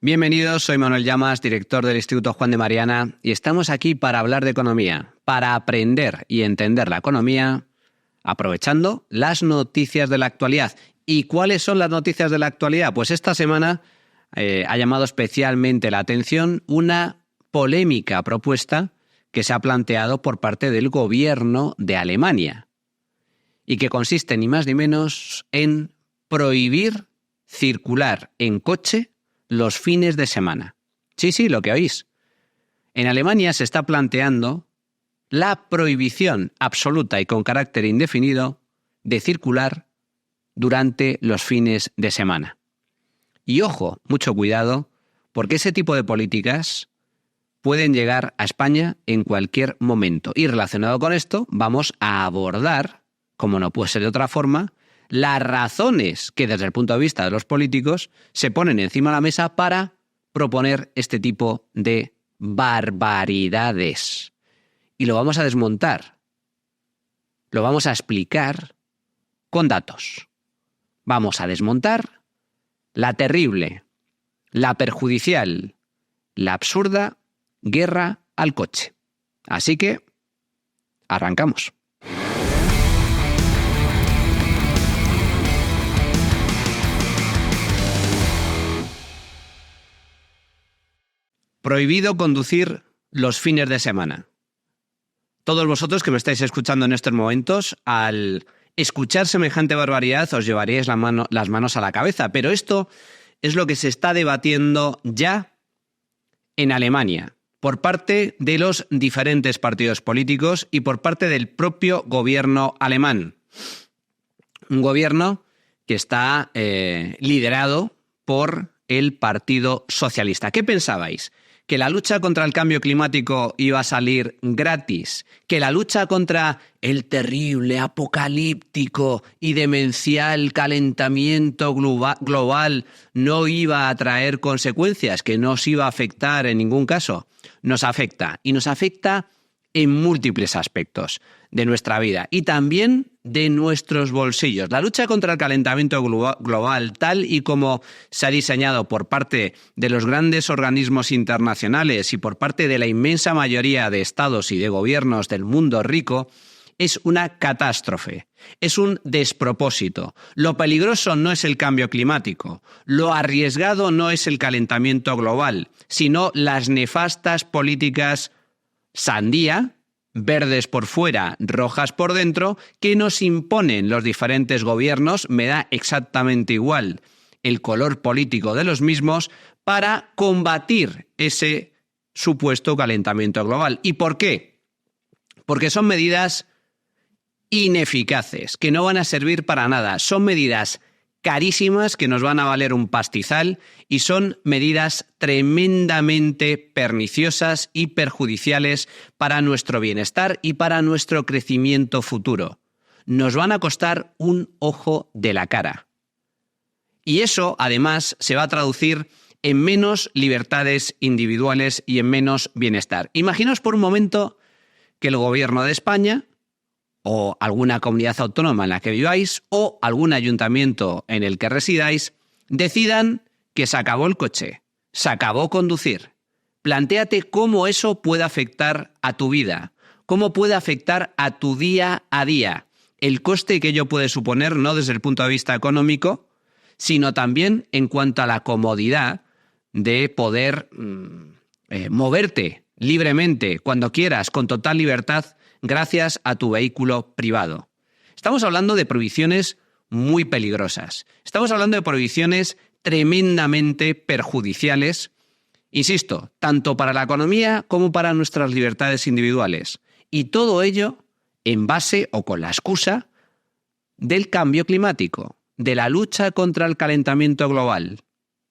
Bienvenidos, soy Manuel Llamas, director del Instituto Juan de Mariana, y estamos aquí para hablar de economía, para aprender y entender la economía, aprovechando las noticias de la actualidad. ¿Y cuáles son las noticias de la actualidad? Pues esta semana ha llamado especialmente la atención una polémica propuesta que se ha planteado por parte del gobierno de Alemania y que consiste ni más ni menos en prohibir circular en coche los fines de semana. Sí, lo que oís. En Alemania se está planteando la prohibición absoluta y con carácter indefinido de circular durante los fines de semana. Y ojo, mucho cuidado, porque ese tipo de políticas pueden llegar a España en cualquier momento. Y relacionado con esto, vamos a abordar, como no puede ser de otra forma, las razones que desde el punto de vista de los políticos se ponen encima de la mesa para proponer este tipo de barbaridades. Y lo vamos a desmontar, lo vamos a explicar con datos. Vamos a desmontar la terrible, la perjudicial, la absurda guerra al coche. Así que, arrancamos. Prohibido conducir los fines de semana. Todos vosotros que me estáis escuchando en estos momentos, al escuchar semejante barbaridad os llevaríais las manos a la cabeza, pero esto es lo que se está debatiendo ya en Alemania, por parte de los diferentes partidos políticos y por parte del propio gobierno alemán. Un gobierno que está liderado por el Partido Socialista. ¿Qué pensabais? ¿Que la lucha contra el cambio climático iba a salir gratis? ¿Que la lucha contra el terrible, apocalíptico y demencial calentamiento global no iba a traer consecuencias? ¿Que no os iba a afectar en ningún caso? Nos afecta, y nos afecta en múltiples aspectos de nuestra vida y también de nuestros bolsillos. La lucha contra el calentamiento global, tal y como se ha diseñado por parte de los grandes organismos internacionales y por parte de la inmensa mayoría de estados y de gobiernos del mundo rico, es una catástrofe, es un despropósito. Lo peligroso no es el cambio climático, lo arriesgado no es el calentamiento global, sino las nefastas políticas sandía, verdes por fuera, rojas por dentro, que nos imponen los diferentes gobiernos, me da exactamente igual el color político de los mismos, para combatir ese supuesto calentamiento global. ¿Y por qué? Porque son medidas ineficaces, que no van a servir para nada. Son medidas carísimas que nos van a valer un pastizal y son medidas tremendamente perniciosas y perjudiciales para nuestro bienestar y para nuestro crecimiento futuro. Nos van a costar un ojo de la cara. Y eso, además, se va a traducir en menos libertades individuales y en menos bienestar. Imaginaos por un momento que el gobierno de España o alguna comunidad autónoma en la que viváis, o algún ayuntamiento en el que residáis, decidan que se acabó el coche, se acabó conducir. Plantéate cómo eso puede afectar a tu vida, cómo puede afectar a tu día a día, el coste que ello puede suponer no desde el punto de vista económico, sino también en cuanto a la comodidad de poder moverte libremente, cuando quieras, con total libertad, gracias a tu vehículo privado. Estamos hablando de prohibiciones muy peligrosas. Estamos hablando de prohibiciones tremendamente perjudiciales, insisto, tanto para la economía como para nuestras libertades individuales. Y todo ello en base o con la excusa del cambio climático, de la lucha contra el calentamiento global.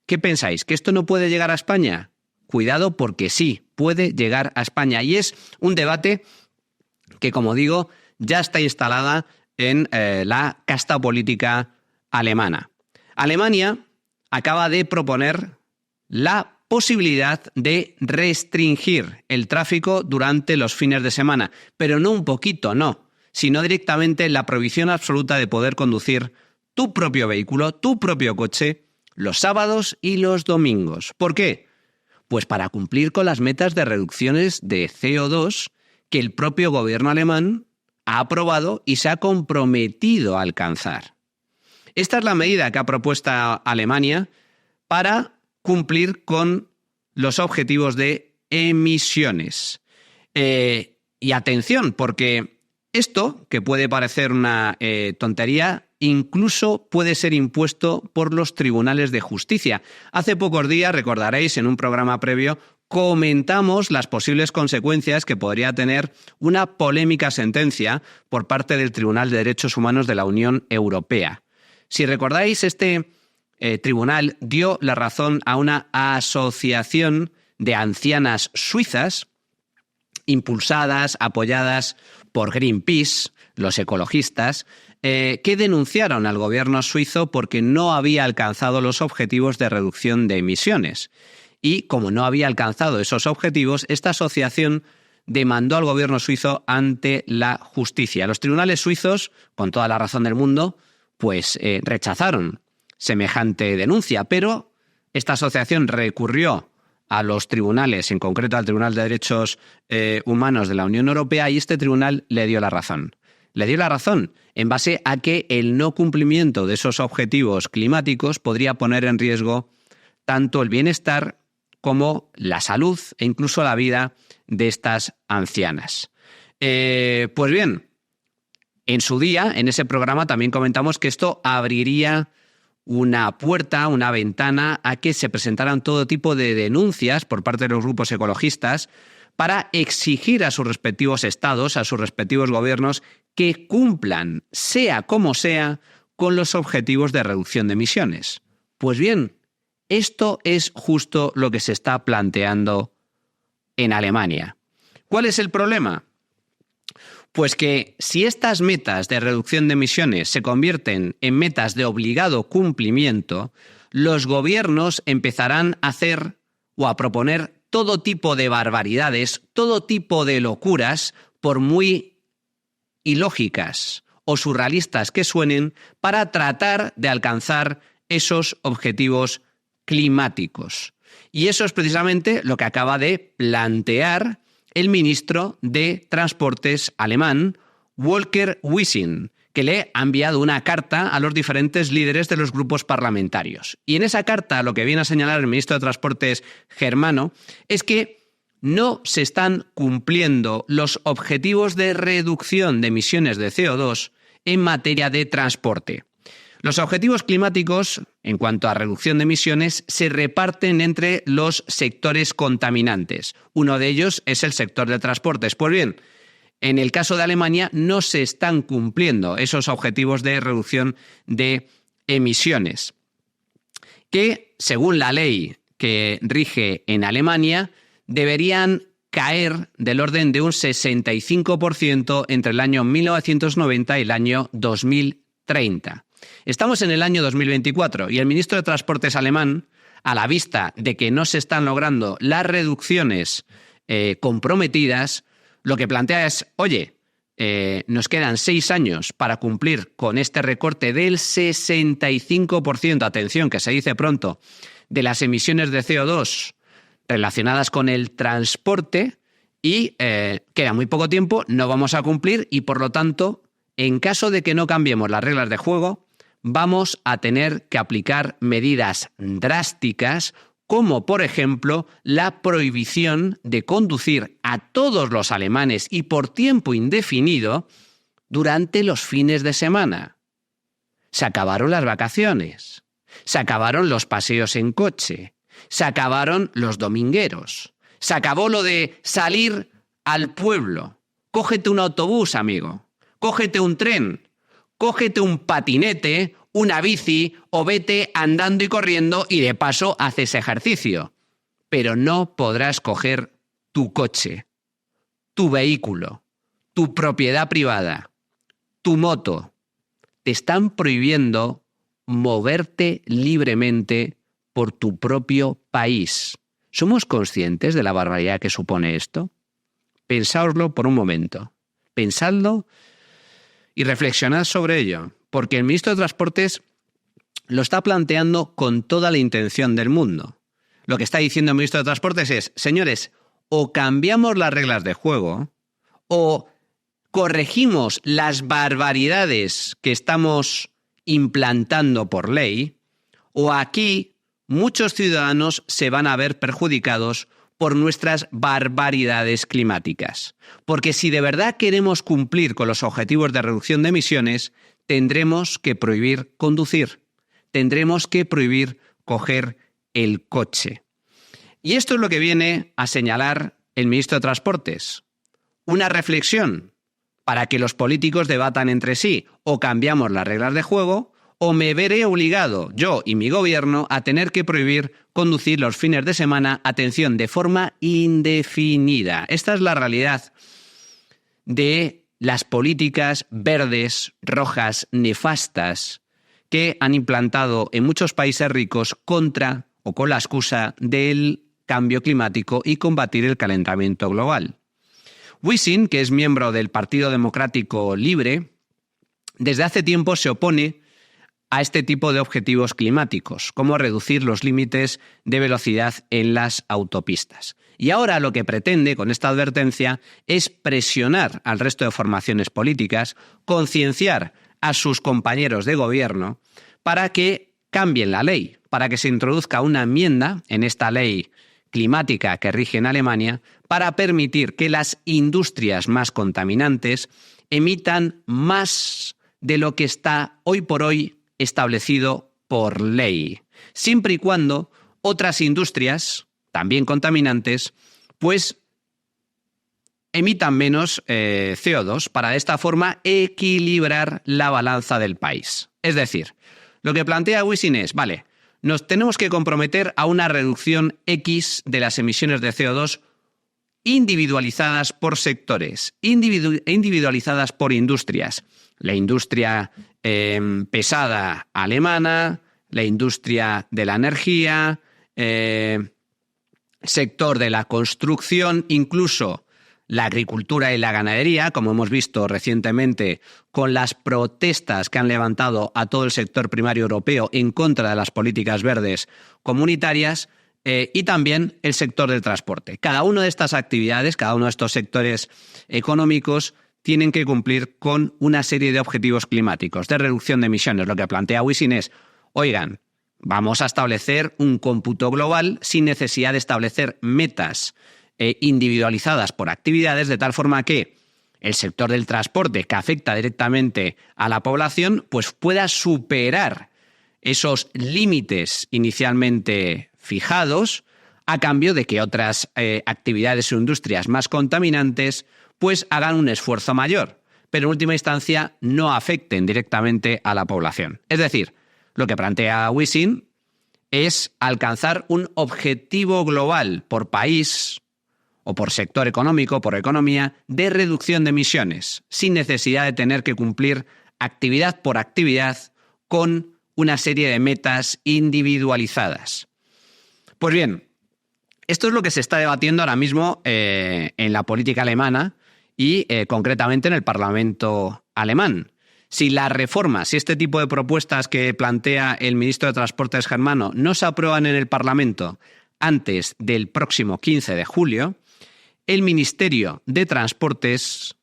¿Qué pensáis? ¿Que esto no puede llegar a España? Cuidado, porque sí, puede llegar a España. Y es un debate que, como digo, ya está instalada en la casta política alemana. Alemania acaba de proponer la posibilidad de restringir el tráfico durante los fines de semana, pero no un poquito, no, sino directamente la prohibición absoluta de poder conducir tu propio vehículo, tu propio coche, los sábados y los domingos. ¿Por qué? Pues para cumplir con las metas de reducciones de CO2 que el propio gobierno alemán ha aprobado y se ha comprometido a alcanzar. Esta es la medida que ha propuesto Alemania para cumplir con los objetivos de emisiones. Y atención, porque esto, que puede parecer una tontería, incluso puede ser impuesto por los tribunales de justicia. Hace pocos días, recordaréis, en un programa previo, comentamos las posibles consecuencias que podría tener una polémica sentencia por parte del Tribunal de Derechos Humanos de la Unión Europea. Si recordáis, este tribunal dio la razón a una asociación de ancianas suizas impulsadas, apoyadas por Greenpeace, los ecologistas, que denunciaron al gobierno suizo porque no había alcanzado los objetivos de reducción de emisiones. Y como no había alcanzado esos objetivos, esta asociación demandó al gobierno suizo ante la justicia. Los tribunales suizos, con toda la razón del mundo, pues rechazaron semejante denuncia, pero esta asociación recurrió a los tribunales, en concreto al Tribunal de Derechos Humanos de la Unión Europea, y este tribunal le dio la razón. Le dio la razón en base a que el no cumplimiento de esos objetivos climáticos podría poner en riesgo tanto el bienestar como la salud e incluso la vida de estas ancianas. Pues bien, en su día, en ese programa también comentamos que esto abriría una puerta, una ventana a que se presentaran todo tipo de denuncias por parte de los grupos ecologistas para exigir a sus respectivos estados, a sus respectivos gobiernos, que cumplan, sea como sea, con los objetivos de reducción de emisiones. Pues bien, esto es justo lo que se está planteando en Alemania. ¿Cuál es el problema? Pues que si estas metas de reducción de emisiones se convierten en metas de obligado cumplimiento, los gobiernos empezarán a hacer o a proponer todo tipo de barbaridades, todo tipo de locuras, por muy ilógicas o surrealistas que suenen, para tratar de alcanzar esos objetivos climáticos. Y eso es precisamente lo que acaba de plantear el ministro de Transportes alemán, Volker Wissing, que le ha enviado una carta a los diferentes líderes de los grupos parlamentarios. Y en esa carta lo que viene a señalar el ministro de Transportes germano es que no se están cumpliendo los objetivos de reducción de emisiones de CO2 en materia de transporte. Los objetivos climáticos, en cuanto a reducción de emisiones, se reparten entre los sectores contaminantes. Uno de ellos es el sector de transportes. Pues bien, en el caso de Alemania no se están cumpliendo esos objetivos de reducción de emisiones, que, según la ley que rige en Alemania, deberían caer del orden de un 65% entre el año 1990 y el año 2030. Estamos en el año 2024 y el ministro de Transportes alemán, a la vista de que no se están logrando las reducciones comprometidas, lo que plantea es, oye, nos quedan 6 años para cumplir con este recorte del 65%, atención, que se dice pronto, de las emisiones de CO2 relacionadas con el transporte y queda muy poco tiempo, no vamos a cumplir y, por lo tanto, en caso de que no cambiemos las reglas de juego, vamos a tener que aplicar medidas drásticas como, por ejemplo, la prohibición de conducir a todos los alemanes y por tiempo indefinido durante los fines de semana. Se acabaron las vacaciones, se acabaron los paseos en coche, se acabaron los domingueros, se acabó lo de salir al pueblo. Cógete un autobús, amigo, cógete un tren, cógete un patinete, una bici o vete andando y corriendo y de paso haces ejercicio. Pero no podrás coger tu coche, tu vehículo, tu propiedad privada, tu moto. Te están prohibiendo moverte libremente por tu propio país. ¿Somos conscientes de la barbaridad que supone esto? Pensáoslo por un momento. Pensadlo y reflexionad sobre ello, porque el ministro de Transportes lo está planteando con toda la intención del mundo. Lo que está diciendo el ministro de Transportes es, señores, o cambiamos las reglas de juego o corregimos las barbaridades que estamos implantando por ley, o aquí muchos ciudadanos se van a ver perjudicados por nuestras barbaridades climáticas. Porque si de verdad queremos cumplir con los objetivos de reducción de emisiones, tendremos que prohibir conducir, tendremos que prohibir coger el coche. Y esto es lo que viene a señalar el ministro de Transportes. Una reflexión para que los políticos debatan entre sí, o cambiamos las reglas de juego, o me veré obligado, yo y mi gobierno, a tener que prohibir conducir los fines de semana, atención, de forma indefinida. Esta es la realidad de las políticas verdes, rojas, nefastas que han implantado en muchos países ricos contra o con la excusa del cambio climático y combatir el calentamiento global. Wissing, que es miembro del Partido Democrático Libre, desde hace tiempo se opone a este tipo de objetivos climáticos, como reducir los límites de velocidad en las autopistas. Y ahora lo que pretende con esta advertencia es presionar al resto de formaciones políticas, concienciar a sus compañeros de gobierno para que cambien la ley, para que se introduzca una enmienda en esta ley climática que rige en Alemania para permitir que las industrias más contaminantes emitan más de lo que está hoy por hoy establecido por ley, siempre y cuando otras industrias, también contaminantes, pues emitan menos CO2 para de esta forma equilibrar la balanza del país. Es decir, lo que plantea Wissing es, vale, nos tenemos que comprometer a una reducción X de las emisiones de CO2 individualizadas por sectores, individualizadas por industrias. La industria pesada alemana, la industria de la energía, sector de la construcción, incluso la agricultura y la ganadería, como hemos visto recientemente con las protestas que han levantado a todo el sector primario europeo en contra de las políticas verdes comunitarias, y también el sector del transporte. Cada una de estas actividades, cada uno de estos sectores económicos tienen que cumplir con una serie de objetivos climáticos de reducción de emisiones. Lo que plantea Wissing es, oigan, vamos a establecer un cómputo global sin necesidad de establecer metas individualizadas por actividades, de tal forma que el sector del transporte, que afecta directamente a la población, pues pueda superar esos límites inicialmente fijados a cambio de que otras actividades o industrias más contaminantes pues hagan un esfuerzo mayor, pero en última instancia no afecten directamente a la población. Es decir, lo que plantea Wissing es alcanzar un objetivo global por país o por sector económico, por economía, de reducción de emisiones, sin necesidad de tener que cumplir actividad por actividad con una serie de metas individualizadas. Pues bien, esto es lo que se está debatiendo ahora mismo en la política alemana y concretamente en el Parlamento alemán. Si las reformas, si este tipo de propuestas que plantea el ministro de Transportes germano no se aprueban en el Parlamento antes del próximo 15 de julio, el Ministerio de Transportes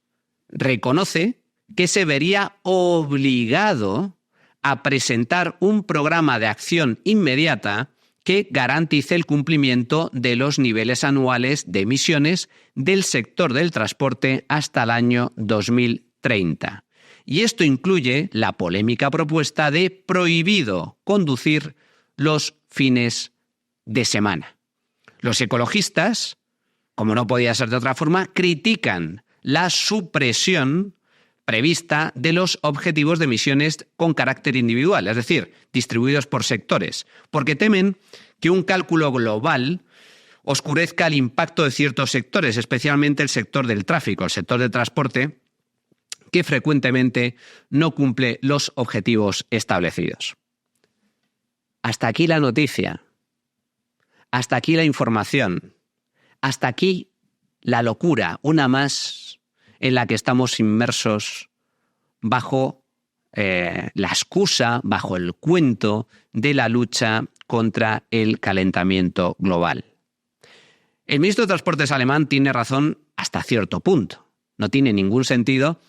reconoce que se vería obligado a presentar un programa de acción inmediata que garantice el cumplimiento de los niveles anuales de emisiones del sector del transporte hasta el año 2030. Y esto incluye la polémica propuesta de prohibido conducir los fines de semana. Los ecologistas, como no podía ser de otra forma, critican la supresión prevista de los objetivos de emisiones con carácter individual, es decir, distribuidos por sectores, porque temen que un cálculo global oscurezca el impacto de ciertos sectores, especialmente el sector del tráfico, el sector del transporte, que frecuentemente no cumple los objetivos establecidos. Hasta aquí la noticia, hasta aquí la información, hasta aquí la locura, una más en la que estamos inmersos bajo la excusa, bajo el cuento de la lucha contra el calentamiento global. El ministro de Transportes alemán tiene razón hasta cierto punto. No tiene ningún sentido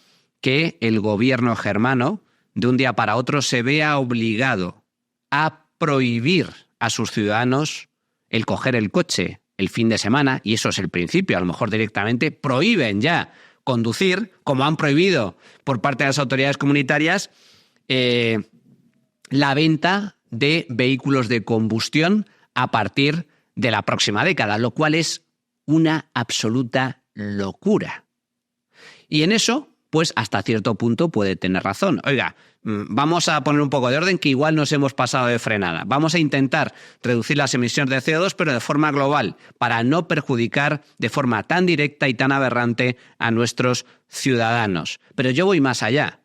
que el gobierno germano de un día para otro se vea obligado a prohibir a sus ciudadanos el coger el coche el fin de semana, y eso es el principio, a lo mejor directamente prohíben ya conducir, como han prohibido por parte de las autoridades comunitarias la venta de vehículos de combustión a partir de la próxima década, lo cual es una absoluta locura. Y en eso, pues hasta cierto punto puede tener razón. Oiga, vamos a poner un poco de orden, que igual nos hemos pasado de frenada. Vamos a intentar reducir las emisiones de CO2, pero de forma global, para no perjudicar de forma tan directa y tan aberrante a nuestros ciudadanos. Pero yo voy más allá.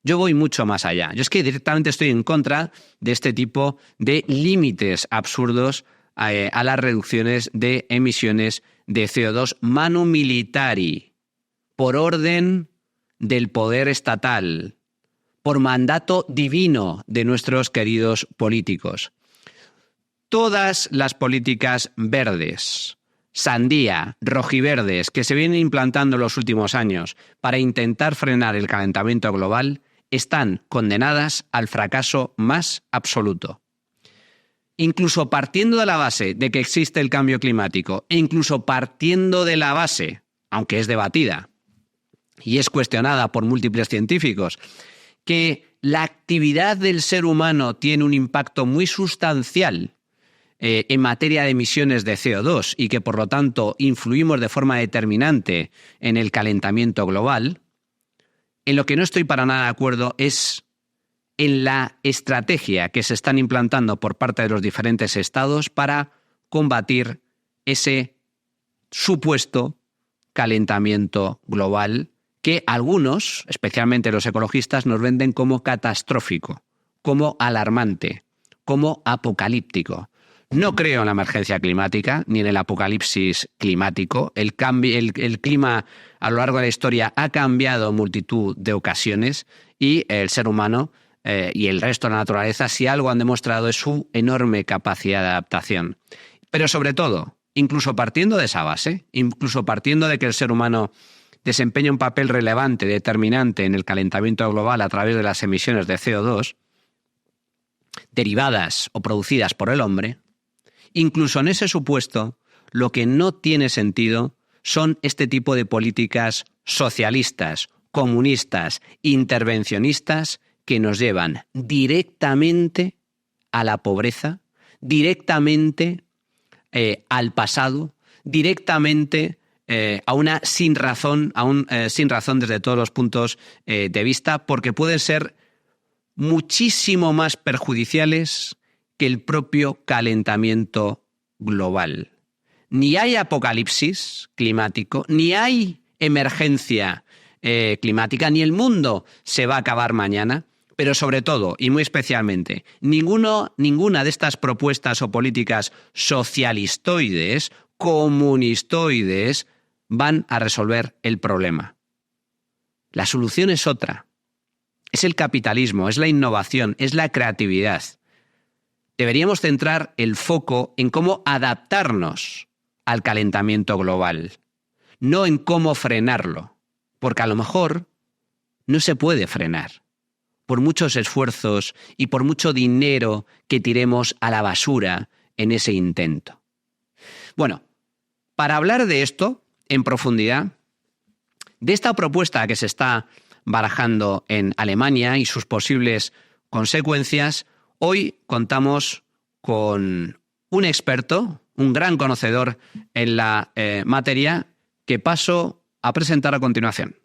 Yo voy mucho más allá. Yo es que directamente estoy en contra de este tipo de límites absurdos a las reducciones de emisiones de CO2 manu militari, por orden del poder estatal, por mandato divino de nuestros queridos políticos. Todas las políticas verdes, sandía, rojiverdes, que se vienen implantando en los últimos años para intentar frenar el calentamiento global, están condenadas al fracaso más absoluto. Incluso partiendo de la base de que existe el cambio climático, e incluso partiendo de la base, aunque es debatida y es cuestionada por múltiples científicos, que la actividad del ser humano tiene un impacto muy sustancial en materia de emisiones de CO2 y que por lo tanto influimos de forma determinante en el calentamiento global, en lo que no estoy para nada de acuerdo es en la estrategia que se están implantando por parte de los diferentes estados para combatir ese supuesto calentamiento global que algunos, especialmente los ecologistas, nos venden como catastrófico, como alarmante, como apocalíptico. No creo en la emergencia climática ni en el apocalipsis climático. El clima a lo largo de la historia ha cambiado en multitud de ocasiones y el ser humano y el resto de la naturaleza, si algo han demostrado, es su enorme capacidad de adaptación. Pero sobre todo, incluso partiendo de esa base, incluso partiendo de que el ser humano desempeña un papel relevante, determinante en el calentamiento global a través de las emisiones de CO2, derivadas o producidas por el hombre, incluso en ese supuesto, lo que no tiene sentido son este tipo de políticas socialistas, comunistas, intervencionistas que nos llevan directamente a la pobreza, directamente al pasado, directamente a una sin razón desde todos los puntos de vista, porque pueden ser muchísimo más perjudiciales que el propio calentamiento global. Ni hay apocalipsis climático, ni hay emergencia climática, ni el mundo se va a acabar mañana, pero sobre todo, y muy especialmente, ninguna de estas propuestas o políticas socialistoides, comunistoides, van a resolver el problema. La solución es otra. Es el capitalismo, es la innovación, es la creatividad. Deberíamos centrar el foco en cómo adaptarnos al calentamiento global, no en cómo frenarlo, porque a lo mejor no se puede frenar, por muchos esfuerzos y por mucho dinero que tiremos a la basura en ese intento. Bueno, para hablar de esto en profundidad, de esta propuesta que se está barajando en Alemania y sus posibles consecuencias, hoy contamos con un experto, un gran conocedor en la materia, que paso a presentar a continuación.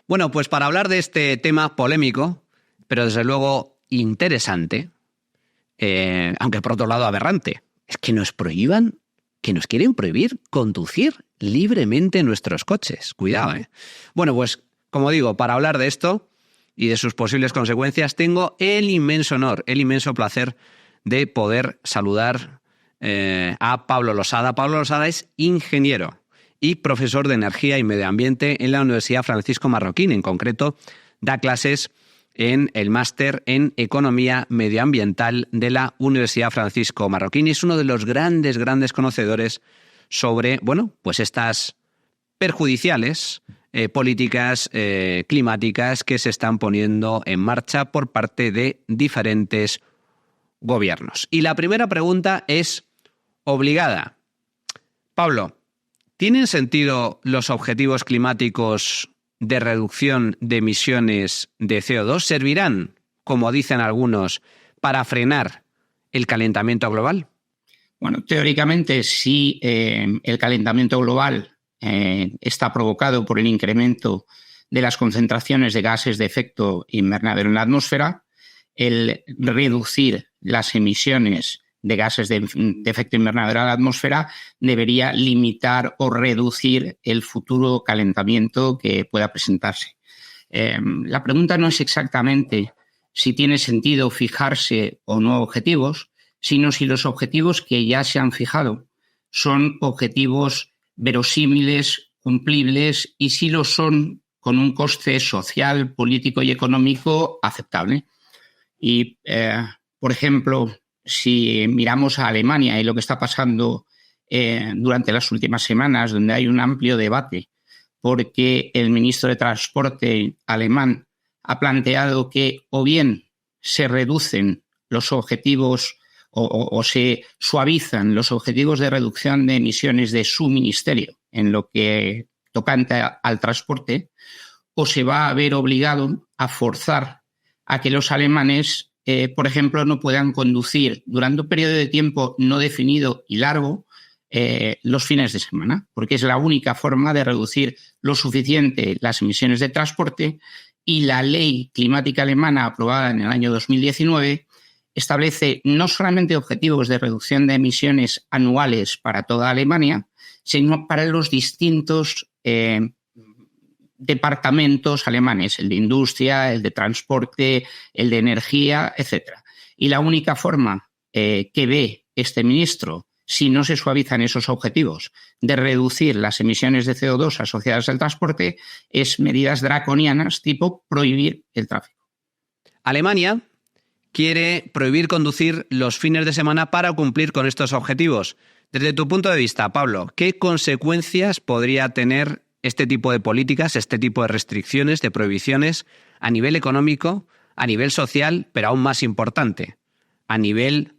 Bueno, pues para hablar de este tema polémico, pero desde luego interesante, aunque por otro lado aberrante, es que nos prohíban, que nos quieren prohibir conducir libremente nuestros coches. Cuidado, ¿eh? Bueno, pues como digo, para hablar de esto y de sus posibles consecuencias, tengo el inmenso honor, el inmenso placer de poder saludar a Pablo Losada. Pablo Losada es ingeniero y profesor de energía y medio ambiente en la Universidad Francisco Marroquín. En concreto, da clases en el máster en Economía Medioambiental de la Universidad Francisco Marroquín y es uno de los grandes conocedores sobre, pues estas perjudiciales políticas climáticas que se están poniendo en marcha por parte de diferentes gobiernos. Y la primera pregunta es obligada. Pablo, ¿tienen sentido los objetivos climáticos de reducción de emisiones de CO2? ¿Servirán, como dicen algunos, para frenar el calentamiento global? Bueno, teóricamente sí, el calentamiento global está provocado por el incremento de las concentraciones de gases de efecto invernadero en la atmósfera. El reducir las emisiones de gases de efecto invernadero a la atmósfera debería limitar o reducir el futuro calentamiento que pueda presentarse. La pregunta no es exactamente si tiene sentido fijarse o no objetivos, sino si los objetivos que ya se han fijado son objetivos verosímiles, cumplibles y si lo son con un coste social, político y económico aceptable. Y, por ejemplo, si miramos a Alemania y lo que está pasando durante las últimas semanas, donde hay un amplio debate porque el ministro de Transporte alemán ha planteado que o bien se reducen los objetivos o se suavizan los objetivos de reducción de emisiones de su ministerio en lo que tocante al transporte, o se va a ver obligado a forzar a que los alemanes, por ejemplo, no puedan conducir durante un periodo de tiempo no definido y largo los fines de semana, porque es la única forma de reducir lo suficiente las emisiones de transporte, y la ley climática alemana aprobada en el año 2019 establece no solamente objetivos de reducción de emisiones anuales para toda Alemania, sino para los distintos departamentos alemanes, el de industria, el de transporte, el de energía, etc. Y la única forma que ve este ministro, si no se suavizan esos objetivos de reducir las emisiones de CO2 asociadas al transporte, es medidas draconianas tipo prohibir el tráfico. Alemania quiere prohibir conducir los fines de semana para cumplir con estos objetivos. Desde tu punto de vista, Pablo, ¿qué consecuencias podría tener este tipo de políticas, este tipo de restricciones, de prohibiciones a nivel económico, a nivel social, pero aún más importante, a nivel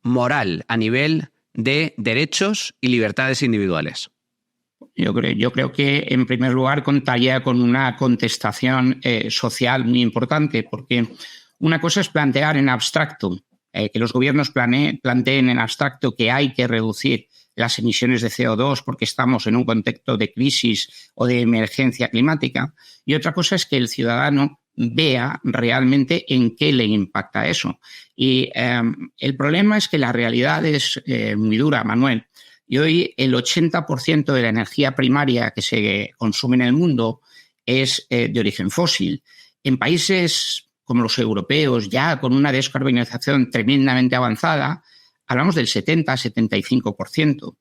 moral, a nivel de derechos y libertades individuales? Yo creo que, en primer lugar, contaría con una contestación social muy importante, porque una cosa es plantear en abstracto, que los gobiernos planteen en abstracto que hay que reducir las emisiones de CO2 porque estamos en un contexto de crisis o de emergencia climática, y otra cosa es que el ciudadano vea realmente en qué le impacta eso. Y el problema es que la realidad es muy dura, Manuel. Y hoy el 80% de la energía primaria que se consume en el mundo es de origen fósil. En países como los europeos, ya con una descarbonización tremendamente avanzada, hablamos del 70-75%.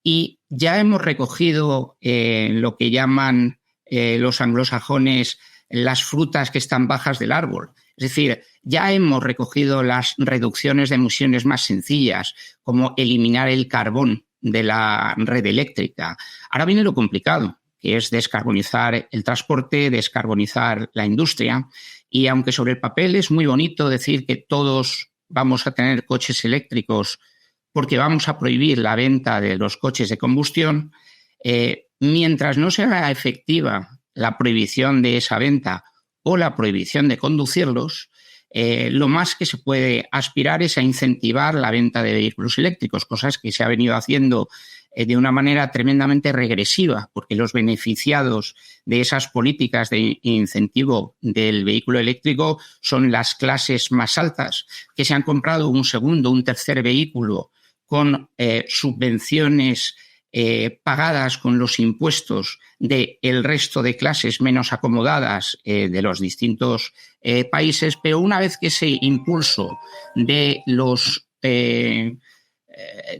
Y ya hemos recogido lo que llaman los anglosajones las frutas que están bajas del árbol. Es decir, ya hemos recogido las reducciones de emisiones más sencillas, como eliminar el carbón de la red eléctrica. Ahora viene lo complicado, que es descarbonizar el transporte, descarbonizar la industria. Y aunque sobre el papel es muy bonito decir que todos vamos a tener coches eléctricos porque vamos a prohibir la venta de los coches de combustión, mientras no sea efectiva la prohibición de esa venta o la prohibición de conducirlos, lo más que se puede aspirar es a incentivar la venta de vehículos eléctricos, cosas que se ha venido haciendo de una manera tremendamente regresiva, porque los beneficiados de esas políticas de incentivo del vehículo eléctrico son las clases más altas, que se han comprado un segundo, un tercer vehículo con subvenciones pagadas con los impuestos del resto de clases menos acomodadas de los distintos países, pero una vez que ese impulso de los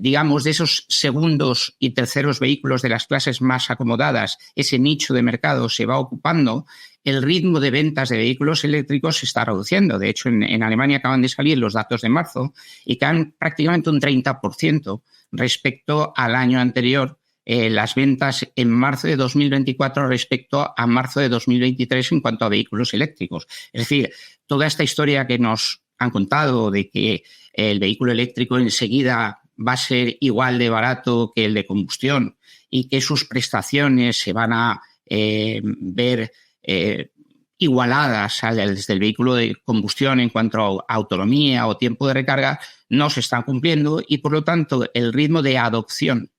digamos, de esos segundos y terceros vehículos de las clases más acomodadas, ese nicho de mercado se va ocupando, el ritmo de ventas de vehículos eléctricos se está reduciendo. De hecho, en Alemania acaban de salir los datos de marzo y caen prácticamente un 30% respecto al año anterior, las ventas en marzo de 2024 respecto a marzo de 2023 en cuanto a vehículos eléctricos. Es decir, toda esta historia que nos han contado de que el vehículo eléctrico enseguida va a ser igual de barato que el de combustión y que sus prestaciones se van a ver igualadas a las del vehículo de combustión en cuanto a autonomía o tiempo de recarga, no se están cumpliendo y, por lo tanto, el ritmo de adopción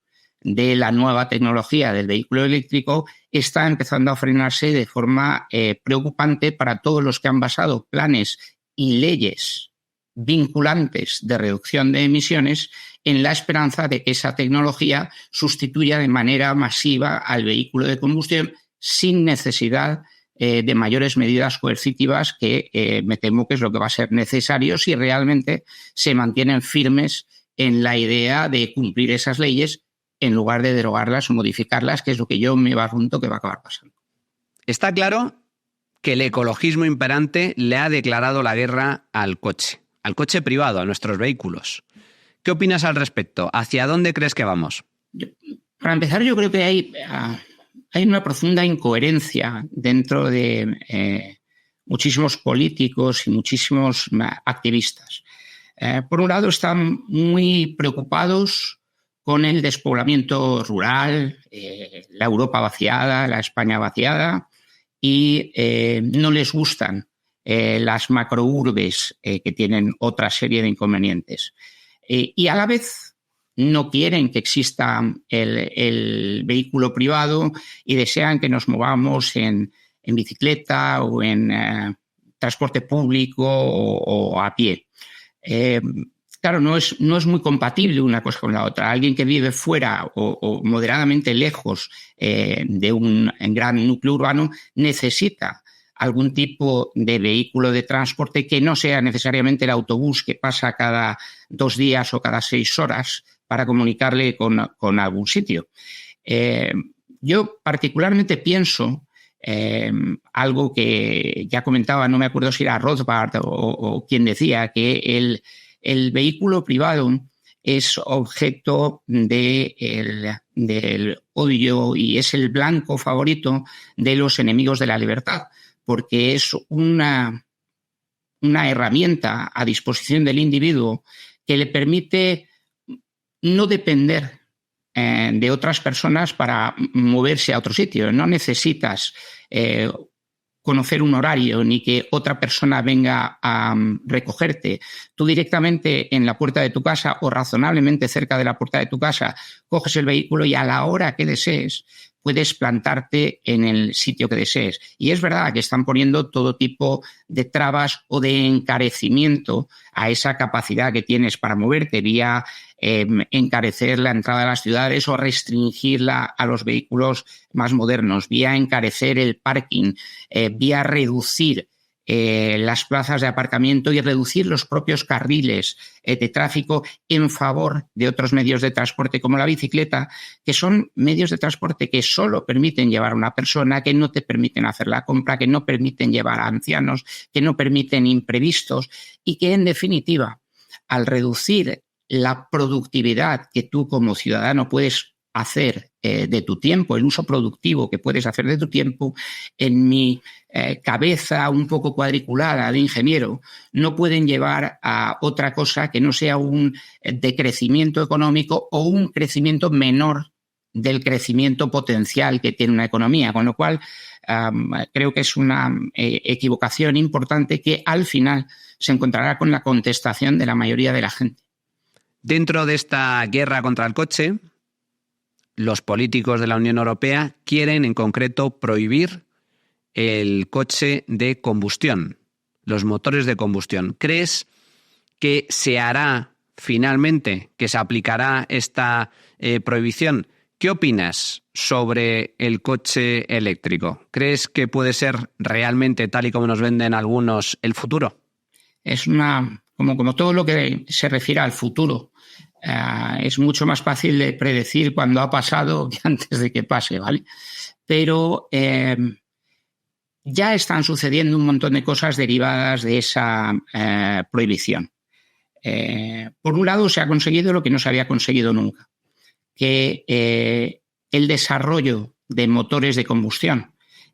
de la nueva tecnología del vehículo eléctrico está empezando a frenarse de forma preocupante para todos los que han basado planes y leyes vinculantes de reducción de emisiones en la esperanza de que esa tecnología sustituya de manera masiva al vehículo de combustión sin necesidad de mayores medidas coercitivas que me temo que es lo que va a ser necesario si realmente se mantienen firmes en la idea de cumplir esas leyes en lugar de derogarlas o modificarlas, que es lo que yo me pregunto que va a acabar pasando. Está claro que el ecologismo imperante le ha declarado la guerra al coche privado, a nuestros vehículos. ¿Qué opinas al respecto? ¿Hacia dónde crees que vamos? Para empezar, yo creo que hay una profunda incoherencia dentro de muchísimos políticos y muchísimos activistas. Por un lado, están muy preocupados con el despoblamiento rural, la Europa vaciada, la España vaciada, y no les gustan las macrourbes que tienen otra serie de inconvenientes. Y a la vez no quieren que exista el vehículo privado y desean que nos movamos en bicicleta o en transporte público o a pie. Claro, no es muy compatible una cosa con la otra. Alguien que vive fuera o moderadamente lejos de un gran núcleo urbano necesita algún tipo de vehículo de transporte que no sea necesariamente el autobús que pasa cada 2 días o cada 6 horas para comunicarle con algún sitio. Yo particularmente pienso algo que ya comentaba, no me acuerdo si era Rothbard o quien decía, que el vehículo privado es objeto del odio y es el blanco favorito de los enemigos de la libertad, porque es una herramienta a disposición del individuo que le permite no depender de otras personas para moverse a otro sitio. No necesitas conocer un horario ni que otra persona venga a recogerte. Tú directamente en la puerta de tu casa o razonablemente cerca de la puerta de tu casa coges el vehículo y a la hora que desees puedes plantarte en el sitio que desees. Y es verdad que están poniendo todo tipo de trabas o de encarecimiento a esa capacidad que tienes para moverte, vía encarecer la entrada a las ciudades o restringirla a los vehículos más modernos, vía encarecer el parking, vía reducir las plazas de aparcamiento y reducir los propios carriles de tráfico en favor de otros medios de transporte como la bicicleta, que son medios de transporte que solo permiten llevar a una persona, que no te permiten hacer la compra, que no permiten llevar a ancianos, que no permiten imprevistos y que, en definitiva, al reducir la productividad que tú como ciudadano puedes hacer de tu tiempo, el uso productivo que puedes hacer de tu tiempo, en mi cabeza un poco cuadriculada de ingeniero, no pueden llevar a otra cosa que no sea un decrecimiento económico o un crecimiento menor del crecimiento potencial que tiene una economía, con lo cual creo que es una equivocación importante que al final se encontrará con la contestación de la mayoría de la gente. Dentro de esta guerra contra el coche, los políticos de la Unión Europea quieren en concreto prohibir el coche de combustión, los motores de combustión. ¿Crees que se hará finalmente, que se aplicará esta prohibición? ¿Qué opinas sobre el coche eléctrico? ¿Crees que puede ser realmente, tal y como nos venden algunos, el futuro? Es como todo lo que se refiere al futuro. Es mucho más fácil de predecir cuando ha pasado que antes de que pase, ¿vale? Pero ya están sucediendo un montón de cosas derivadas de esa prohibición. Por un lado, se ha conseguido lo que no se había conseguido nunca, que el desarrollo de motores de combustión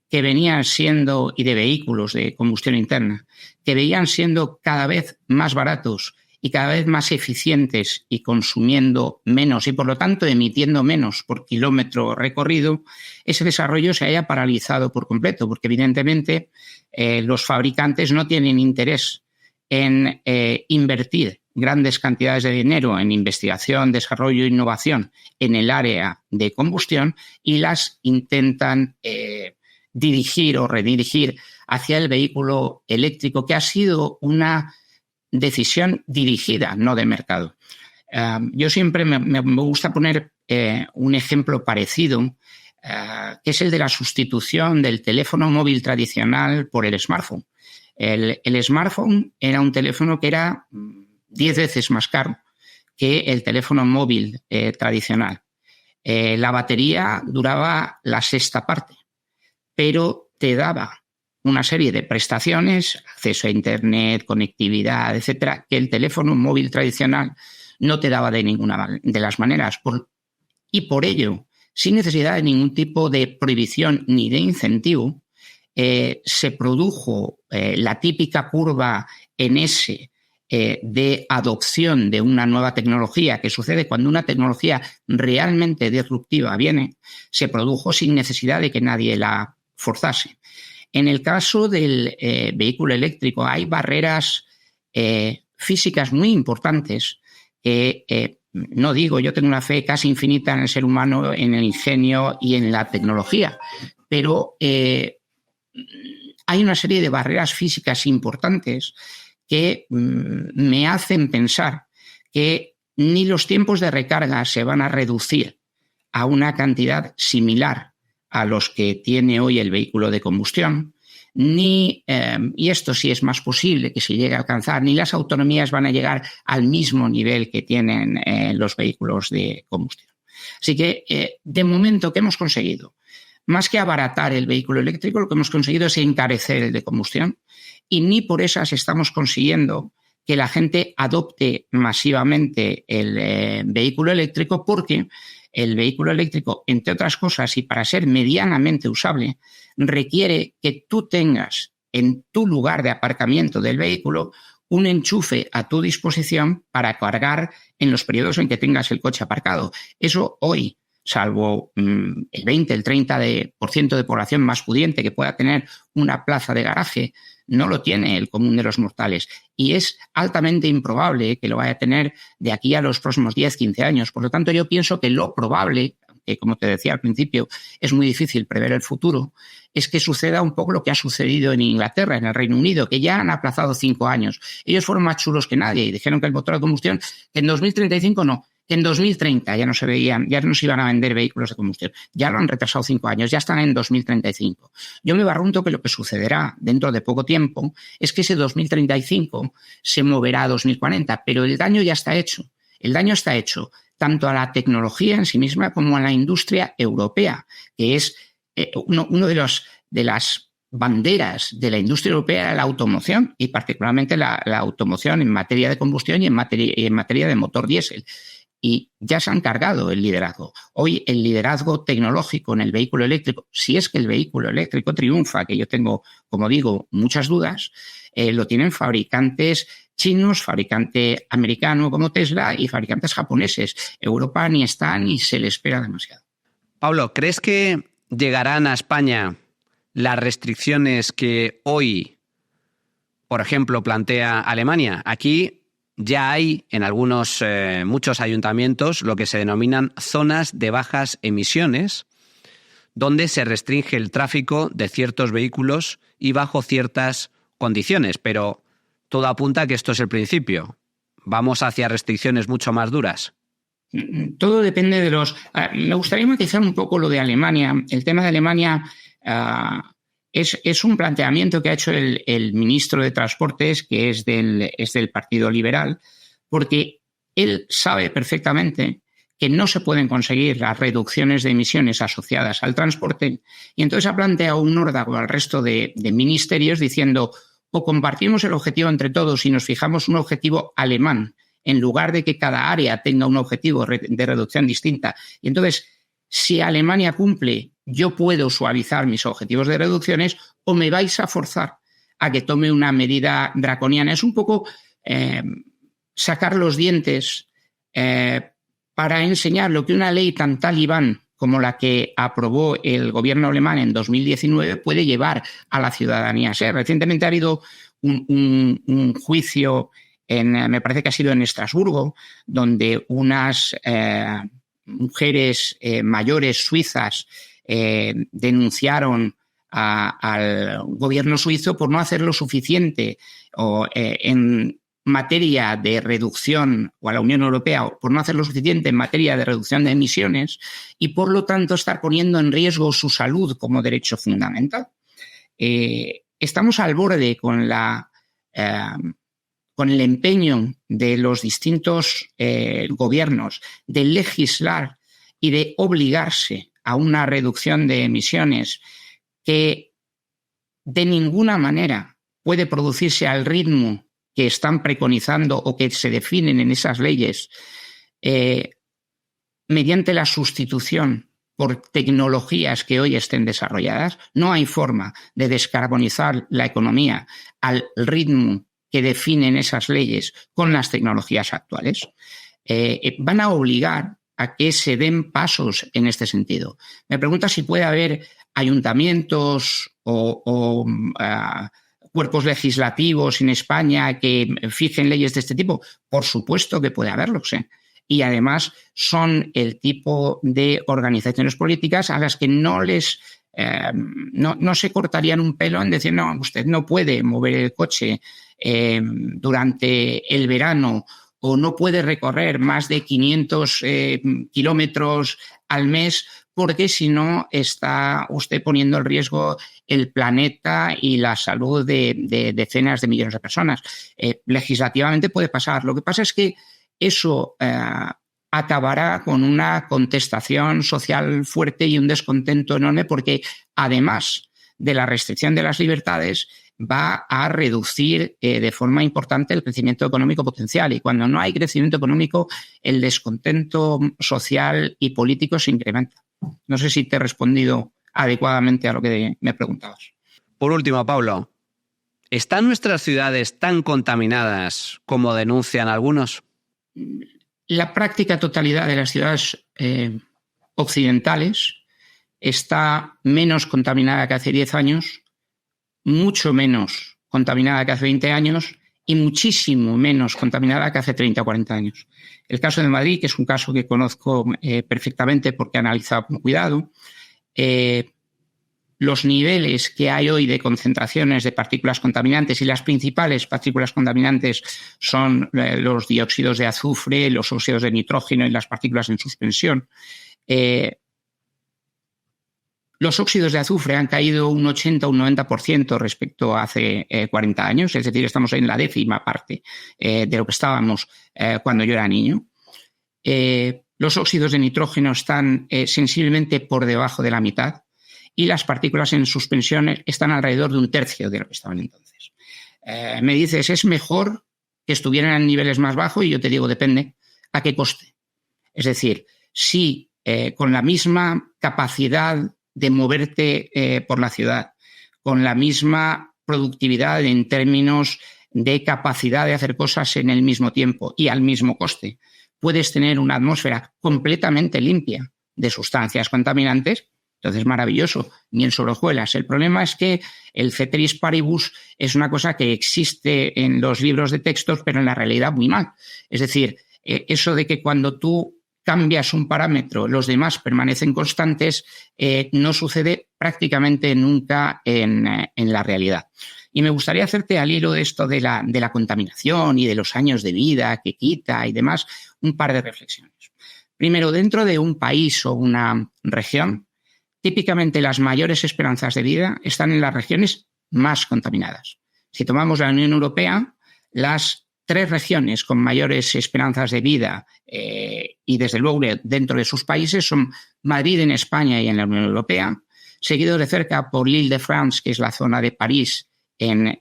que venían siendo, y de vehículos de combustión interna, que venían siendo cada vez más baratos y cada vez más eficientes y consumiendo menos y, por lo tanto, emitiendo menos por kilómetro recorrido, ese desarrollo se haya paralizado por completo, porque evidentemente los fabricantes no tienen interés en invertir grandes cantidades de dinero en investigación, desarrollo e innovación en el área de combustión y las intentan dirigir o redirigir hacia el vehículo eléctrico, que ha sido una decisión dirigida, no de mercado. Yo siempre me gusta poner un ejemplo parecido, que es el de la sustitución del teléfono móvil tradicional por el smartphone. El smartphone era un teléfono que era 10 veces más caro que el teléfono móvil tradicional. La batería duraba la sexta parte, pero te daba una serie de prestaciones, acceso a Internet, conectividad, etcétera, que el teléfono móvil tradicional no te daba de ninguna de las maneras. Y por ello, sin necesidad de ningún tipo de prohibición ni de incentivo, se produjo la típica curva en S de adopción de una nueva tecnología, que sucede cuando una tecnología realmente disruptiva viene, se produjo sin necesidad de que nadie la forzase. En el caso del vehículo eléctrico hay barreras físicas muy importantes que, no digo, yo tengo una fe casi infinita en el ser humano, en el ingenio y en la tecnología, pero hay una serie de barreras físicas importantes que me hacen pensar que ni los tiempos de recarga se van a reducir a una cantidad similar a los que tiene hoy el vehículo de combustión, ni, y esto sí es más posible que se llegue a alcanzar, ni las autonomías van a llegar al mismo nivel que tienen los vehículos de combustión. Así que, de momento, ¿qué hemos conseguido? Más que abaratar el vehículo eléctrico, lo que hemos conseguido es encarecer el de combustión, y ni por esas estamos consiguiendo que la gente adopte masivamente el vehículo eléctrico, porque el vehículo eléctrico, entre otras cosas, y para ser medianamente usable, requiere que tú tengas en tu lugar de aparcamiento del vehículo un enchufe a tu disposición para cargar en los periodos en que tengas el coche aparcado. Eso hoy, salvo el 20, el 30% de población más pudiente que pueda tener una plaza de garaje, no lo tiene el común de los mortales, y es altamente improbable que lo vaya a tener de aquí a los próximos 10, 15 años. Por lo tanto, yo pienso que lo probable, que como te decía al principio, es muy difícil prever el futuro, es que suceda un poco lo que ha sucedido en Inglaterra, en el Reino Unido, que ya han aplazado 5 años. Ellos fueron más chulos que nadie y dijeron que el motor de combustión, que en 2035 no, que en 2030 ya no se veían, ya no se iban a vender vehículos de combustión. Ya lo han retrasado 5 años, ya están en 2035. Yo me barrunto que lo que sucederá dentro de poco tiempo es que ese 2035 se moverá a 2040, pero el daño ya está hecho. El daño está hecho tanto a la tecnología en sí misma como a la industria europea, que es uno de las banderas de la industria europea, era la automoción, y particularmente la automoción en materia de combustión y en materia de motor diésel. Y ya se han cargado el liderazgo. Hoy el liderazgo tecnológico en el vehículo eléctrico, si es que el vehículo eléctrico triunfa, que yo tengo, como digo, muchas dudas, lo tienen fabricantes chinos, fabricante americano como Tesla y fabricantes japoneses. Europa ni está ni se le espera demasiado. Pablo, ¿crees que llegarán a España las restricciones que hoy, por ejemplo, plantea Alemania? Aquí ya hay en muchos ayuntamientos lo que se denominan zonas de bajas emisiones, donde se restringe el tráfico de ciertos vehículos y bajo ciertas condiciones, pero todo apunta a que esto es el principio. ¿Vamos hacia restricciones mucho más duras? Todo depende de los... me gustaría matizar un poco lo de Alemania. El tema de Alemania es un planteamiento que ha hecho el ministro de Transportes, que es del Partido Liberal, porque él sabe perfectamente que no se pueden conseguir las reducciones de emisiones asociadas al transporte, y entonces ha planteado un órdago al resto de ministerios diciendo: o compartimos el objetivo entre todos y nos fijamos un objetivo alemán, en lugar de que cada área tenga un objetivo de reducción distinta. Y entonces, si Alemania cumple, yo puedo suavizar mis objetivos de reducciones, o me vais a forzar a que tome una medida draconiana. Es un poco sacar los dientes para enseñar lo que una ley tan talibán como la que aprobó el gobierno alemán en 2019 puede llevar a la ciudadanía. Recientemente ha habido un juicio, me parece que ha sido en Estrasburgo, donde unas mujeres mayores suizas denunciaron al gobierno suizo por no hacer lo suficiente en materia de reducción, o a la Unión Europea por no hacer lo suficiente en materia de reducción de emisiones, y por lo tanto estar poniendo en riesgo su salud como derecho fundamental. Estamos al borde con el empeño de los distintos gobiernos de legislar y de obligarse a una reducción de emisiones que de ninguna manera puede producirse al ritmo que están preconizando o que se definen en esas leyes, mediante la sustitución por tecnologías que hoy estén desarrolladas. No hay forma de descarbonizar la economía al ritmo que definen esas leyes con las tecnologías actuales. Van a obligar a que se den pasos en este sentido. Me pregunta si puede haber ayuntamientos o cuerpos legislativos en España que fijen leyes de este tipo. Por supuesto que puede haberlos, y además son el tipo de organizaciones políticas a las que no se cortarían un pelo en decir: no, usted no puede mover el coche durante el verano, o no puede recorrer más de 500 kilómetros al mes, porque si no está usted poniendo en riesgo el planeta y la salud de decenas de millones de personas. Legislativamente puede pasar. Lo que pasa es que eso acabará con una contestación social fuerte y un descontento enorme, porque además de la restricción de las libertades, va a reducir de forma importante el crecimiento económico potencial. Y cuando no hay crecimiento económico, el descontento social y político se incrementa. No sé si te he respondido adecuadamente a lo que me preguntabas. Por último, Pablo, ¿están nuestras ciudades tan contaminadas como denuncian algunos? La práctica totalidad de las ciudades occidentales está menos contaminada que hace 10 años, mucho menos contaminada que hace 20 años y muchísimo menos contaminada que hace 30 o 40 años. El caso de Madrid, que es un caso que conozco perfectamente porque he analizado con cuidado, los niveles que hay hoy de concentraciones de partículas contaminantes, y las principales partículas contaminantes son los dióxidos de azufre, los óxidos de nitrógeno y las partículas en suspensión. Los óxidos de azufre han caído un 80 o un 90% respecto a hace 40 años, es decir, estamos en la 10ª parte de lo que estábamos cuando yo era niño. Los óxidos de nitrógeno están sensiblemente por debajo de la mitad, y las partículas en suspensión están alrededor de un tercio de lo que estaban entonces. Me dices, ¿es mejor que estuvieran en niveles más bajos? Y yo te digo, depende. ¿A qué coste? Es decir, si con la misma capacidad de moverte por la ciudad, con la misma productividad en términos de capacidad de hacer cosas en el mismo tiempo y al mismo coste, puedes tener una atmósfera completamente limpia de sustancias contaminantes, entonces maravilloso, miel sobre hojuelas. El problema es que el ceteris paribus es una cosa que existe en los libros de textos, pero en la realidad muy mal. Es decir, eso de que cuando tú cambias un parámetro, los demás permanecen constantes, no sucede prácticamente nunca en la realidad. Y me gustaría hacerte, al hilo de esto de la contaminación y de los años de vida que quita y demás, un par de reflexiones. Primero, dentro de un país o una región, típicamente las mayores esperanzas de vida están en las regiones más contaminadas. Si tomamos la Unión Europea, las 3 regiones con mayores esperanzas de vida y desde luego dentro de sus países son Madrid en España y en la Unión Europea, seguido de cerca por l'Île-de-France, que es la zona de París en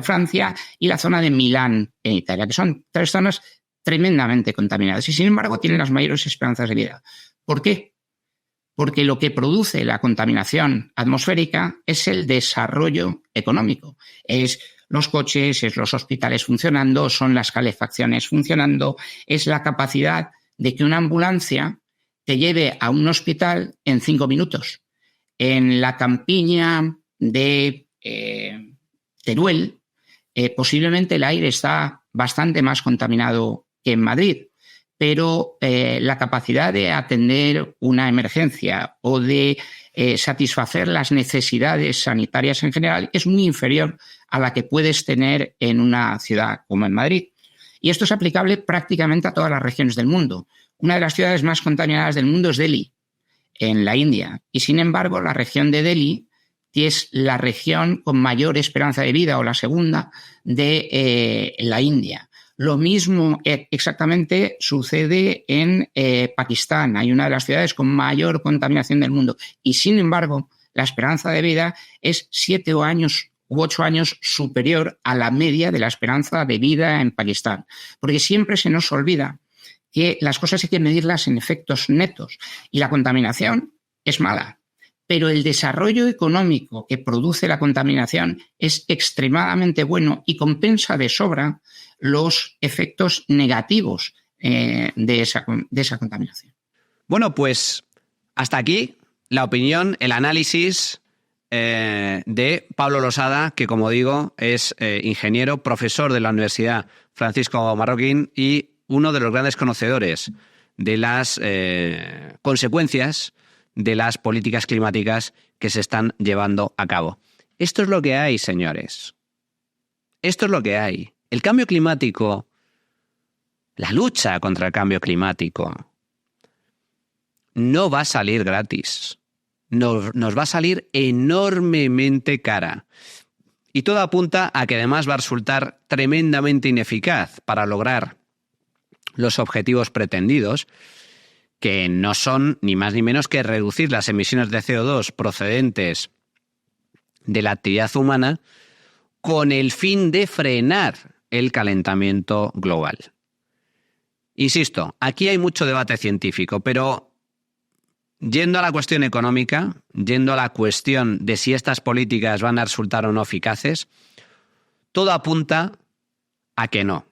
Francia, y la zona de Milán en Italia, que son 3 zonas tremendamente contaminadas y sin embargo tienen las mayores esperanzas de vida. ¿Por qué? Porque lo que produce la contaminación atmosférica es el desarrollo económico. Es los coches, es los hospitales funcionando, son las calefacciones funcionando, es la capacidad de que una ambulancia te lleve a un hospital en 5 minutos. En la campiña de Teruel, posiblemente el aire está bastante más contaminado que en Madrid, pero la capacidad de atender una emergencia o de satisfacer las necesidades sanitarias en general es muy inferior a la que puedes tener en una ciudad como en Madrid. Y esto es aplicable prácticamente a todas las regiones del mundo. Una de las ciudades más contaminadas del mundo es Delhi, en la India. Y sin embargo, la región de Delhi es la región con mayor esperanza de vida o la segunda de la India. Lo mismo exactamente sucede en Pakistán. Hay una de las ciudades con mayor contaminación del mundo. Y sin embargo, la esperanza de vida es 7 años u 8 años superior a la media de la esperanza de vida en Pakistán. Porque siempre se nos olvida que las cosas hay que medirlas en efectos netos. Y la contaminación es mala. Pero el desarrollo económico que produce la contaminación es extremadamente bueno y compensa de sobra los efectos negativos de esa contaminación. Bueno, pues hasta aquí la opinión, el análisis de Pablo Losada, que como digo es ingeniero, profesor de la Universidad Francisco Marroquín y uno de los grandes conocedores de las consecuencias de las políticas climáticas que se están llevando a cabo. Esto es lo que hay, señores. Esto es lo que hay. El cambio climático, la lucha contra el cambio climático, no va a salir gratis. Nos va a salir enormemente cara. Y todo apunta a que además va a resultar tremendamente ineficaz para lograr los objetivos pretendidos, que no son ni más ni menos que reducir las emisiones de CO2 procedentes de la actividad humana con el fin de frenar el calentamiento global. Insisto, aquí hay mucho debate científico, pero yendo a la cuestión económica, yendo a la cuestión de si estas políticas van a resultar o no eficaces, todo apunta a que no.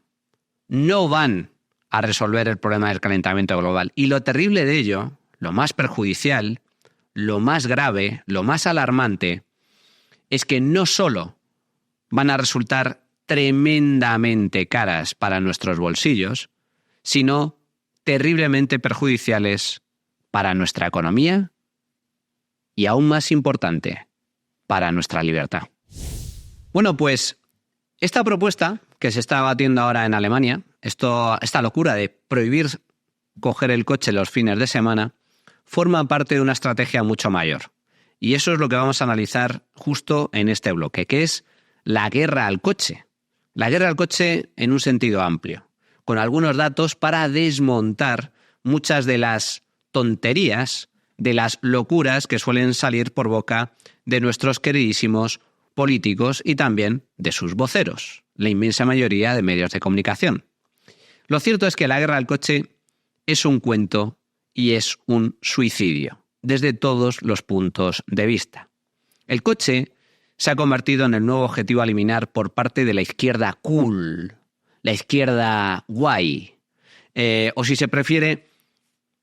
No van a resolver el problema del calentamiento global. Y lo terrible de ello, lo más perjudicial, lo más grave, lo más alarmante, es que no solo van a resultar tremendamente caras para nuestros bolsillos, sino terriblemente perjudiciales para nuestra economía y, aún más importante, para nuestra libertad. Bueno, pues esta propuesta que se está batiendo ahora en Alemania, esta locura de prohibir coger el coche los fines de semana, forma parte de una estrategia mucho mayor. Y eso es lo que vamos a analizar justo en este bloque, que es la guerra al coche. La guerra al coche en un sentido amplio, con algunos datos para desmontar muchas de las tonterías, de las locuras que suelen salir por boca de nuestros queridísimos políticos y también de sus voceros, la inmensa mayoría de medios de comunicación. Lo cierto es que la guerra al coche es un cuento y es un suicidio, desde todos los puntos de vista. El coche se ha convertido en el nuevo objetivo a eliminar por parte de la izquierda cool, la izquierda guay, o si se prefiere,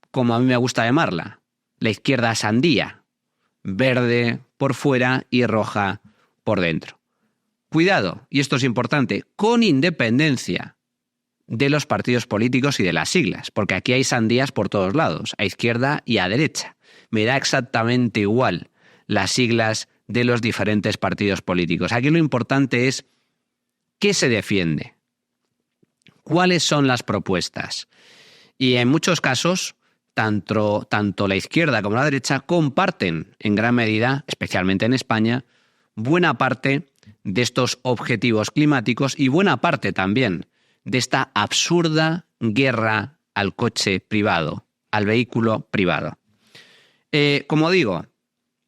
como a mí me gusta llamarla, la izquierda sandía, verde por fuera y roja por dentro. Cuidado, y esto es importante, con independencia de los partidos políticos y de las siglas, porque aquí hay sandías por todos lados, a izquierda y a derecha. Me da exactamente igual las siglas de los diferentes partidos políticos. Aquí lo importante es qué se defiende, cuáles son las propuestas. Y en muchos casos, tanto la izquierda como la derecha comparten en gran medida, especialmente en España, buena parte de estos objetivos climáticos y buena parte también de esta absurda guerra al coche privado, al vehículo privado. Como digo,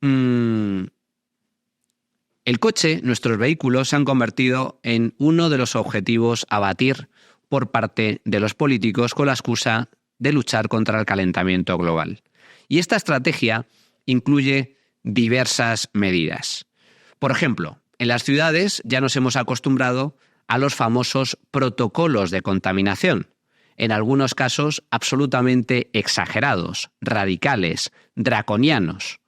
el coche, nuestros vehículos, se han convertido en uno de los objetivos a batir por parte de los políticos con la excusa de luchar contra el calentamiento global. Y esta estrategia incluye diversas medidas. Por ejemplo, en las ciudades ya nos hemos acostumbrado a los famosos protocolos de contaminación, en algunos casos absolutamente exagerados, radicales, draconianos.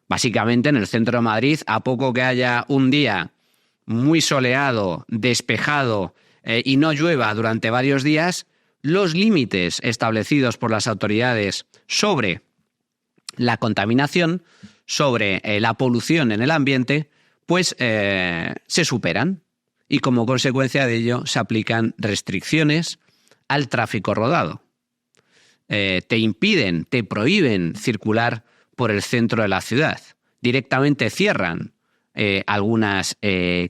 Básicamente en el centro de Madrid, a poco que haya un día muy soleado, despejado y no llueva durante varios días, los límites establecidos por las autoridades sobre la contaminación, sobre la polución en el ambiente, pues se superan. Y como consecuencia de ello se aplican restricciones al tráfico rodado. Te impiden, te prohíben circular por el centro de la ciudad. Directamente cierran algunas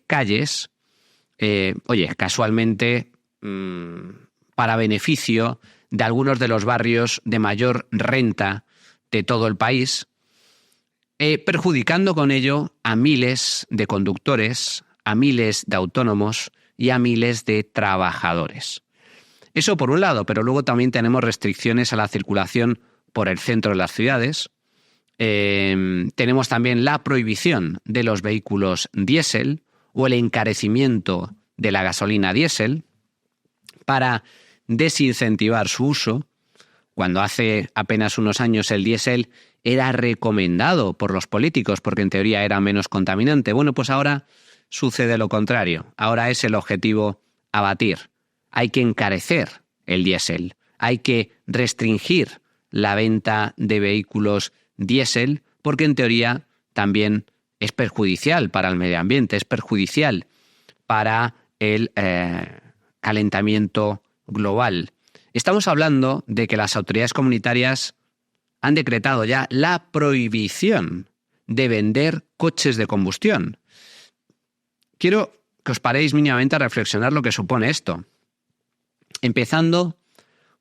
calles, casualmente para beneficio de algunos de los barrios de mayor renta de todo el país, perjudicando con ello a miles de conductores, a miles de autónomos y a miles de trabajadores. Eso por un lado, pero luego también tenemos restricciones a la circulación por el centro de las ciudades. Tenemos también la prohibición de los vehículos diésel o el encarecimiento de la gasolina diésel para desincentivar su uso, cuando hace apenas unos años el diésel era recomendado por los políticos porque en teoría era menos contaminante. Bueno, pues ahora sucede lo contrario. Ahora es el objetivo a batir. Hay que encarecer el diésel, hay que restringir la venta de vehículos diésel porque en teoría también es perjudicial para el medio ambiente, es perjudicial para el calentamiento global. Estamos hablando de que las autoridades comunitarias han decretado ya la prohibición de vender coches de combustión. Quiero que os paréis mínimamente a reflexionar lo que supone esto. Empezando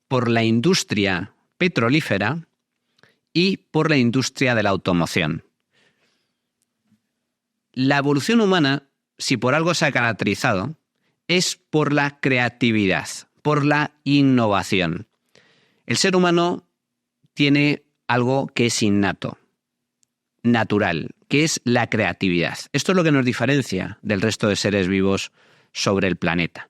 por la industria petrolífera y por la industria de la automoción. La evolución humana, si por algo se ha caracterizado, es por la creatividad, por la innovación. El ser humano tiene algo que es innato, natural, que es la creatividad. Esto es lo que nos diferencia del resto de seres vivos sobre el planeta.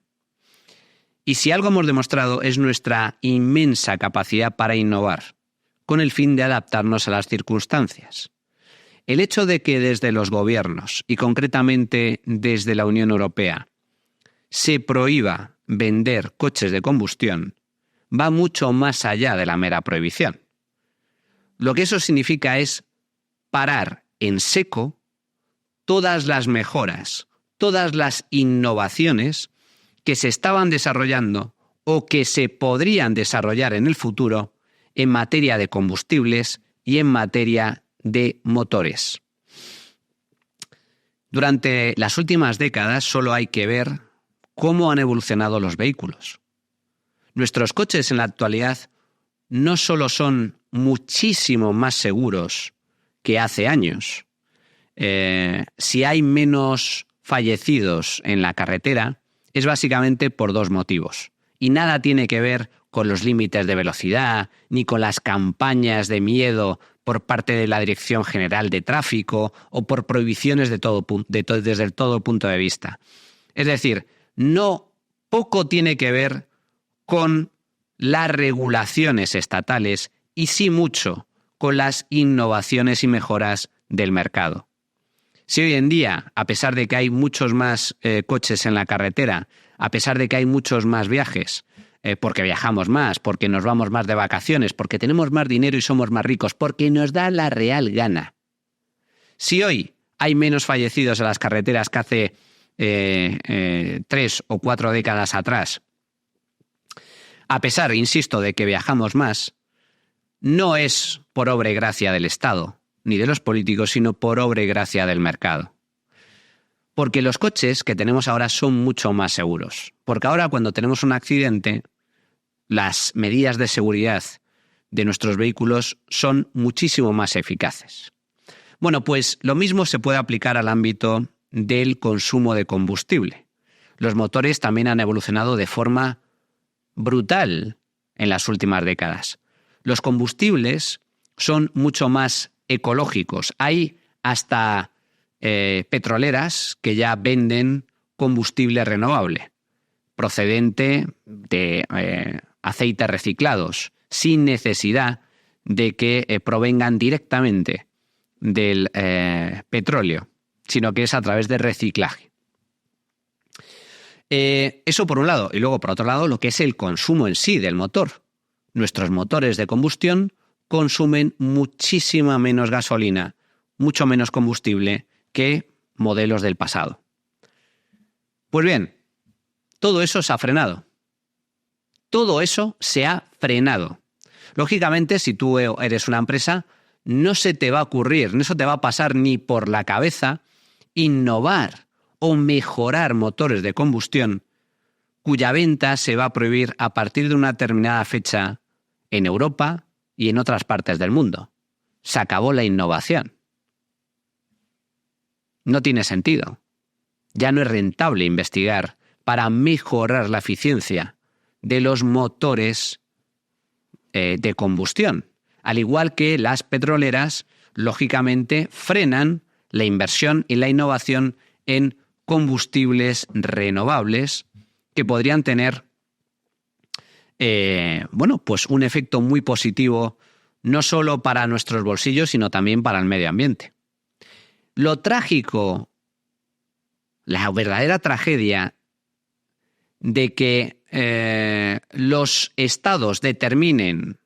Y si algo hemos demostrado es nuestra inmensa capacidad para innovar, con el fin de adaptarnos a las circunstancias. El hecho de que desde los gobiernos, y concretamente desde la Unión Europea, se prohíba vender coches de combustión, va mucho más allá de la mera prohibición. Lo que eso significa es parar en seco todas las mejoras, todas las innovaciones que se estaban desarrollando o que se podrían desarrollar en el futuro en materia de combustibles y en materia de motores. Durante las últimas décadas solo hay que ver cómo han evolucionado los vehículos. Nuestros coches en la actualidad no solo son muchísimo más seguros que hace años. Si hay menos fallecidos en la carretera, es básicamente por dos motivos. Y nada tiene que ver con los límites de velocidad, ni con las campañas de miedo por parte de la Dirección General de Tráfico o por prohibiciones desde todo punto de vista. Es decir, poco tiene que ver con las regulaciones estatales y sí mucho con las innovaciones y mejoras del mercado. Si hoy en día, a pesar de que hay muchos más coches en la carretera, a pesar de que hay muchos más viajes, porque viajamos más, porque nos vamos más de vacaciones, porque tenemos más dinero y somos más ricos, porque nos da la real gana. Si hoy hay menos fallecidos en las carreteras que hace 3 o 4 décadas atrás, a pesar, insisto, de que viajamos más, no es por obra y gracia del Estado, ni de los políticos, sino por obra y gracia del mercado. Porque los coches que tenemos ahora son mucho más seguros. Porque ahora cuando tenemos un accidente, las medidas de seguridad de nuestros vehículos son muchísimo más eficaces. Bueno, pues lo mismo se puede aplicar al ámbito del consumo de combustible. Los motores también han evolucionado de forma brutal en las últimas décadas. Los combustibles son mucho más ecológicos. Hay hasta petroleras que ya venden combustible renovable, procedente de aceites reciclados, sin necesidad de que provengan directamente del petróleo, sino que es a través de reciclaje. Eso por un lado. Y luego, por otro lado, lo que es el consumo en sí del motor. Nuestros motores de combustión consumen muchísima menos gasolina, mucho menos combustible que modelos del pasado. Pues bien, todo eso se ha frenado. Todo eso se ha frenado. Lógicamente, si tú eres una empresa, no se te va a ocurrir, no se te va a pasar ni por la cabeza innovar o mejorar motores de combustión cuya venta se va a prohibir a partir de una determinada fecha en Europa y en otras partes del mundo. Se acabó la innovación. No tiene sentido. Ya no es rentable investigar para mejorar la eficiencia de los motores de combustión. Al igual que las petroleras, lógicamente, frenan la inversión y la innovación en combustibles renovables que podrían tener pues un efecto muy positivo no solo para nuestros bolsillos, sino también para el medio ambiente. Lo trágico, la verdadera tragedia de que los estados determinen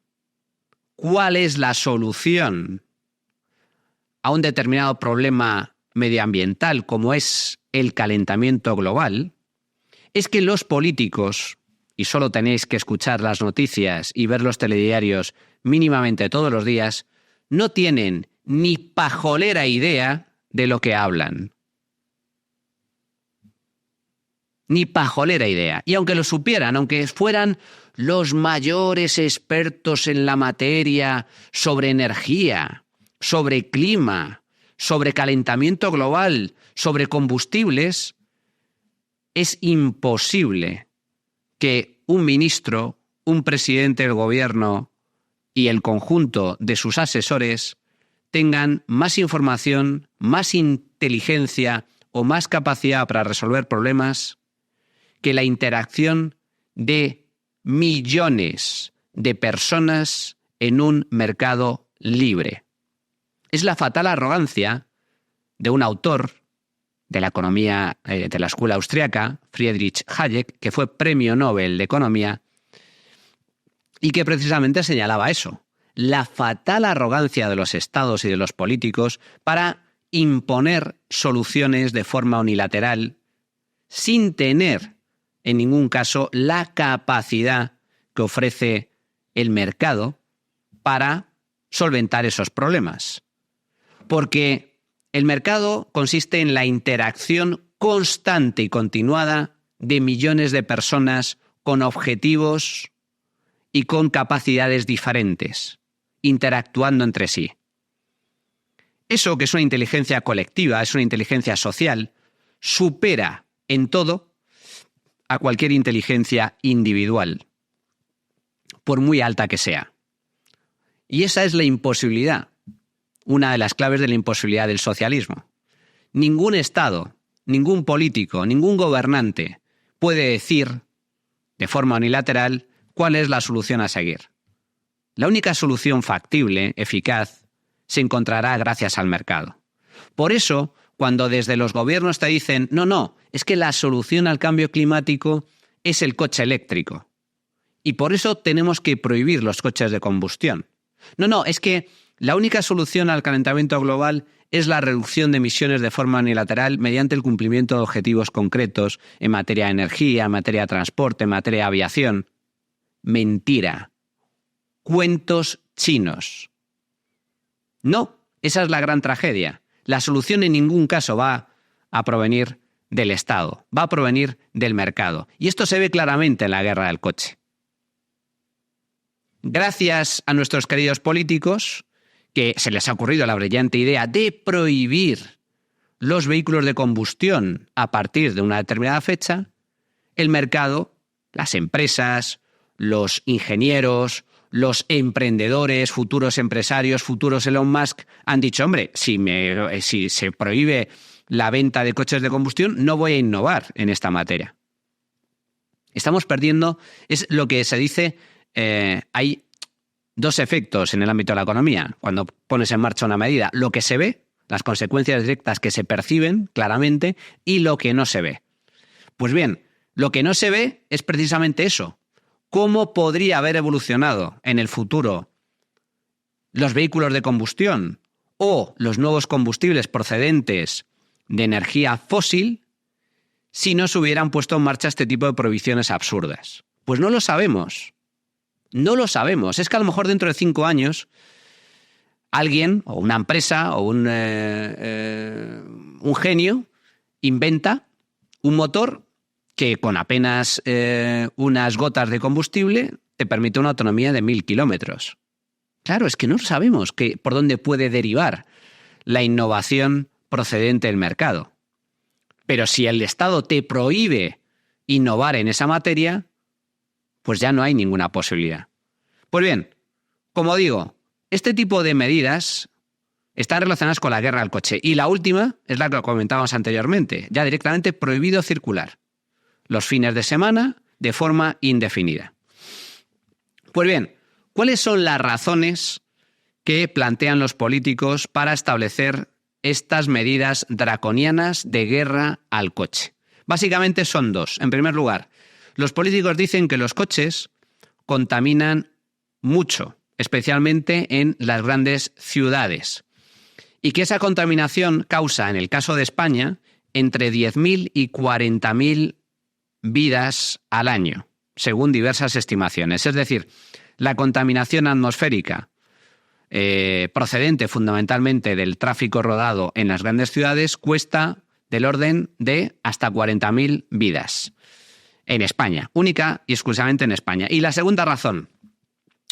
cuál es la solución a un determinado problema medioambiental como es el calentamiento global, es que los políticos, y solo tenéis que escuchar las noticias y ver los telediarios mínimamente todos los días, no tienen ni pajolera idea de lo que hablan. Ni pajolera idea. Y aunque lo supieran, aunque fueran los mayores expertos en la materia sobre energía, sobre clima, sobre calentamiento global, sobre combustibles, es imposible que un ministro, un presidente del gobierno y el conjunto de sus asesores tengan más información, más inteligencia o más capacidad para resolver problemas que la interacción de millones de personas en un mercado libre. Es la fatal arrogancia de un autor de la economía de la escuela austriaca, Friedrich Hayek, que fue premio Nobel de Economía y que precisamente señalaba eso, la fatal arrogancia de los estados y de los políticos para imponer soluciones de forma unilateral sin tener en ningún caso la capacidad que ofrece el mercado para solventar esos problemas. Porque el mercado consiste en la interacción constante y continuada de millones de personas con objetivos y con capacidades diferentes, interactuando entre sí. Eso que es una inteligencia colectiva, es una inteligencia social, supera en todo a cualquier inteligencia individual, por muy alta que sea. Y esa es la imposibilidad, una de las claves de la imposibilidad del socialismo. Ningún Estado, ningún político, ningún gobernante puede decir de forma unilateral cuál es la solución a seguir. La única solución factible, eficaz, se encontrará gracias al mercado. Por eso, cuando desde los gobiernos te dicen no, es que la solución al cambio climático es el coche eléctrico. Y por eso tenemos que prohibir los coches de combustión. No, es que la única solución al calentamiento global es la reducción de emisiones de forma unilateral mediante el cumplimiento de objetivos concretos en materia de energía, en materia de transporte, en materia de aviación. Mentira. Cuentos chinos. No, esa es la gran tragedia. La solución en ningún caso va a provenir del Estado, va a provenir del mercado. Y esto se ve claramente en la guerra del coche. gracias a nuestros queridos políticos, que se les ha ocurrido la brillante idea de prohibir los vehículos de combustión a partir de una determinada fecha, el mercado, las empresas, los ingenieros, los emprendedores, futuros empresarios, futuros Elon Musk, han dicho, hombre, si se prohíbe la venta de coches de combustión, no voy a innovar en esta materia. Estamos perdiendo, es lo que se dice, hay dos efectos en el ámbito de la economía cuando pones en marcha una medida: lo que se ve, las consecuencias directas que se perciben claramente, y lo que no se ve. Pues bien, lo que no se ve es precisamente eso. ¿Cómo podría haber evolucionado en el futuro los vehículos de combustión o los nuevos combustibles procedentes de energía fósil si no se hubieran puesto en marcha este tipo de prohibiciones absurdas? Pues no lo sabemos. No lo sabemos. Es que a lo mejor dentro de 5 años alguien, o una empresa, o un genio, inventa un motor que con apenas unas gotas de combustible te permite una autonomía de 1000 kilómetros. Claro, es que no sabemos por dónde puede derivar la innovación procedente del mercado. Pero si el Estado te prohíbe innovar en esa materia, pues ya no hay ninguna posibilidad. Pues bien, como digo, este tipo de medidas están relacionadas con la guerra al coche. Y la última es la que comentábamos anteriormente, ya directamente prohibido circular los fines de semana de forma indefinida. Pues bien, ¿cuáles son las razones que plantean los políticos para establecer estas medidas draconianas de guerra al coche? Básicamente son dos. En primer lugar, los políticos dicen que los coches contaminan mucho, especialmente en las grandes ciudades, y que esa contaminación causa, en el caso de España, entre 10.000 y 40.000 vidas al año, según diversas estimaciones. Es decir, la contaminación atmosférica procedente fundamentalmente del tráfico rodado en las grandes ciudades cuesta del orden de hasta 40.000 vidas en España, única y exclusivamente en España. Y la segunda razón,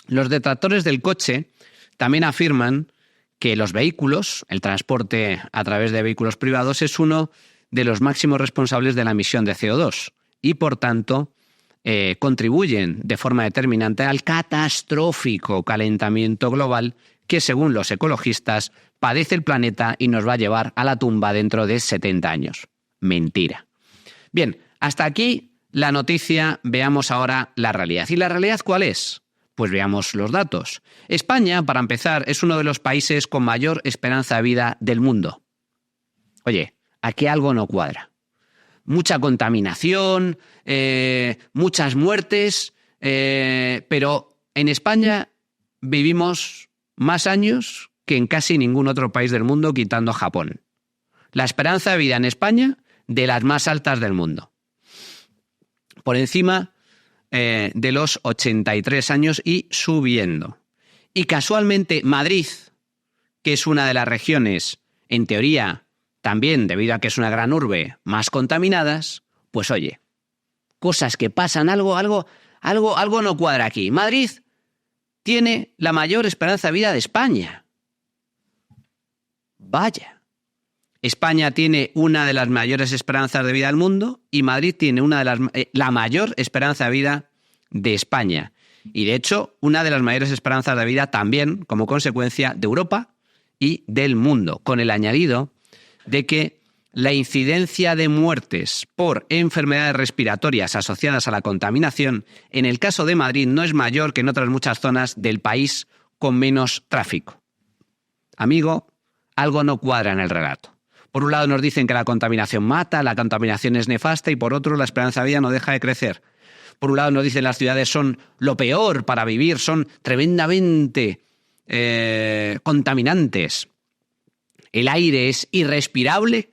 los detractores del coche también afirman que los vehículos, el transporte a través de vehículos privados, es uno de los máximos responsables de la emisión de CO2 y, por tanto, contribuyen de forma determinante al catastrófico calentamiento global que, según los ecologistas, padece el planeta y nos va a llevar a la tumba dentro de 70 años. Mentira. Bien, hasta aquí la noticia. Veamos ahora la realidad. ¿Y la realidad cuál es? Pues veamos los datos. España, para empezar, es uno de los países con mayor esperanza de vida del mundo. Oye, aquí algo no cuadra. Mucha contaminación, muchas muertes, pero en España vivimos más años que en casi ningún otro país del mundo, quitando Japón. La esperanza de vida en España, de las más altas del mundo. Por encima de los 83 años y subiendo. Y casualmente Madrid, que es una de las regiones, en teoría, también debido a que es una gran urbe, más contaminadas, pues oye, cosas que pasan, algo no cuadra aquí. Madrid tiene la mayor esperanza de vida de España. Vaya. España tiene una de las mayores esperanzas de vida del mundo y Madrid tiene la mayor esperanza de vida de España. Y de hecho, una de las mayores esperanzas de vida también como consecuencia de Europa y del mundo, con el añadido de que la incidencia de muertes por enfermedades respiratorias asociadas a la contaminación en el caso de Madrid no es mayor que en otras muchas zonas del país con menos tráfico. Amigo, algo no cuadra en el relato. Por un lado nos dicen que la contaminación mata, la contaminación es nefasta y por otro la esperanza de vida no deja de crecer. Por un lado nos dicen las ciudades son lo peor para vivir, son tremendamente contaminantes. El aire es irrespirable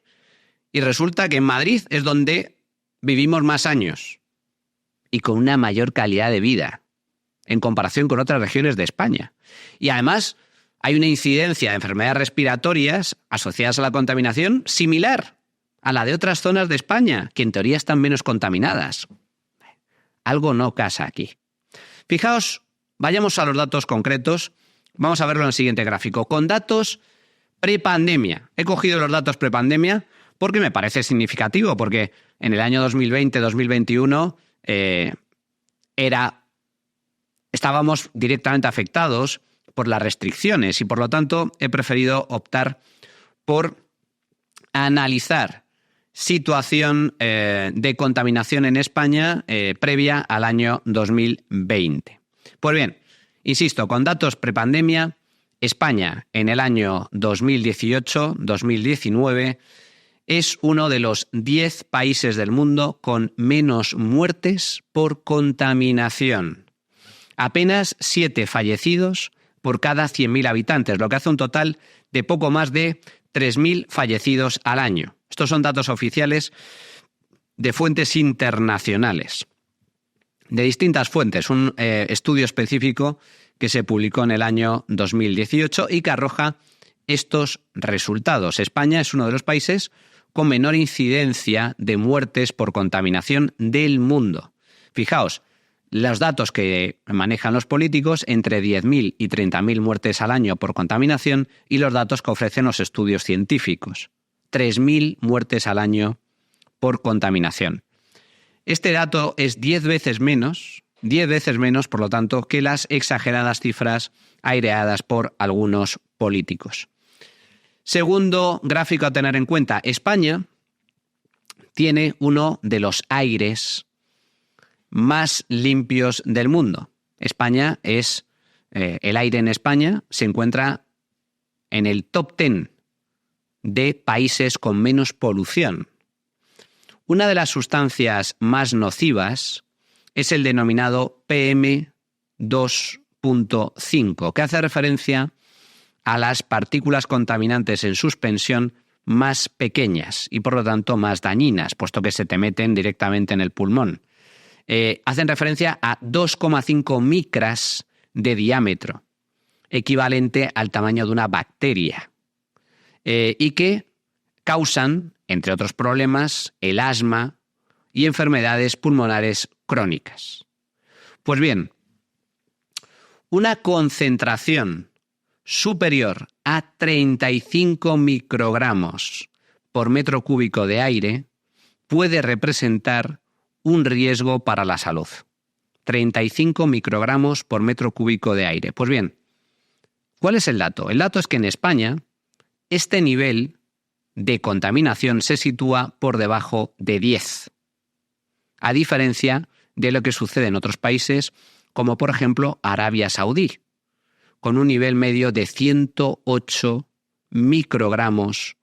y resulta que en Madrid es donde vivimos más años y con una mayor calidad de vida en comparación con otras regiones de España. Y además hay una incidencia de enfermedades respiratorias asociadas a la contaminación similar a la de otras zonas de España, que en teoría están menos contaminadas. Algo no casa aquí. Fijaos Vayamos a los datos concretos. Vamos a verlo en el siguiente gráfico. Con datos prepandemia. He cogido los datos prepandemia porque me parece significativo, porque en el año 2020-2021 estábamos directamente afectados por las restricciones y por lo tanto he preferido optar por analizar situación de contaminación en España previa al año 2020. Pues bien, insisto, con datos prepandemia, España en el año 2018-2019 es uno de los 10 países del mundo con menos muertes por contaminación. Apenas 7 fallecidos por cada 100.000 habitantes, lo que hace un total de poco más de 3.000 fallecidos al año. Estos son datos oficiales de fuentes internacionales, de distintas fuentes. Un estudio específico que se publicó en el año 2018 y que arroja estos resultados. España es uno de los países con menor incidencia de muertes por contaminación del mundo. Fijaos, los datos que manejan los políticos, entre 10.000 y 30.000 muertes al año por contaminación, y los datos que ofrecen los estudios científicos. 3.000 muertes al año por contaminación. Este dato es 10 veces menos, por lo tanto, que las exageradas cifras aireadas por algunos políticos. Segundo gráfico a tener en cuenta, España tiene uno de los aires más limpios del mundo. España es, el aire en España se encuentra en el top 10 de países con menos polución. Una de las sustancias más nocivas es el denominado PM2.5, que hace referencia a las partículas contaminantes en suspensión más pequeñas y por lo tanto más dañinas, puesto que se te meten directamente en el pulmón. Hacen referencia a 2,5 micras de diámetro, equivalente al tamaño de una bacteria, y que causan, entre otros problemas, el asma y enfermedades pulmonares crónicas. Pues bien, una concentración superior a 35 microgramos por metro cúbico de aire puede representar un riesgo para la salud. 35 microgramos por metro cúbico de aire. Pues bien, ¿cuál es el dato? El dato es que en España este nivel de contaminación se sitúa por debajo de 10, a diferencia de lo que sucede en otros países, como por ejemplo Arabia Saudí, con un nivel medio de 108 microgramos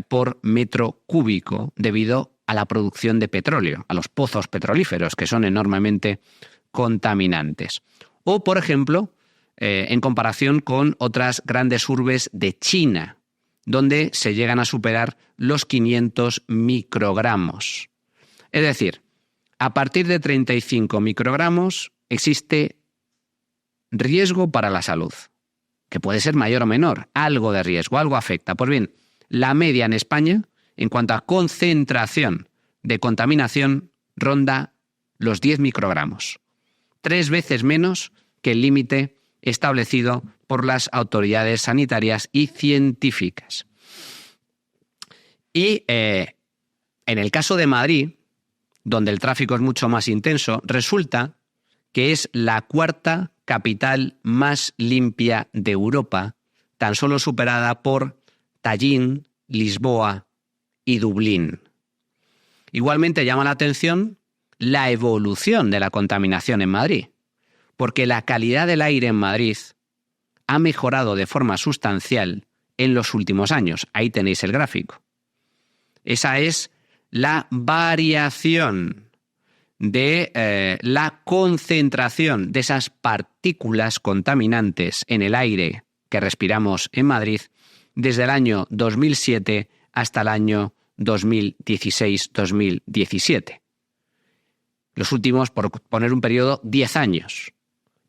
por metro cúbico debido a la producción de petróleo, a los pozos petrolíferos, que son enormemente contaminantes. O, por ejemplo, en comparación con otras grandes urbes de China, donde se llegan a superar los 500 microgramos. Es decir, a partir de 35 microgramos existe riesgo para la salud, que puede ser mayor o menor, algo de riesgo, algo afecta. Pues bien, la media en España, en cuanto a concentración de contaminación, ronda los 10 microgramos, 3 veces menos que el límite establecido por las autoridades sanitarias y científicas. Y en el caso de Madrid, donde el tráfico es mucho más intenso, resulta que es la cuarta capital más limpia de Europa, tan solo superada por Tallin, Lisboa y Dublín. Igualmente llama la atención la evolución de la contaminación en Madrid, porque la calidad del aire en Madrid ha mejorado de forma sustancial en los últimos años. Ahí tenéis el gráfico. Esa es la variación de la concentración de esas partículas contaminantes en el aire que respiramos en Madrid desde el año 2007 hasta el año 2016-2017. Los últimos, por poner un periodo, 10 años.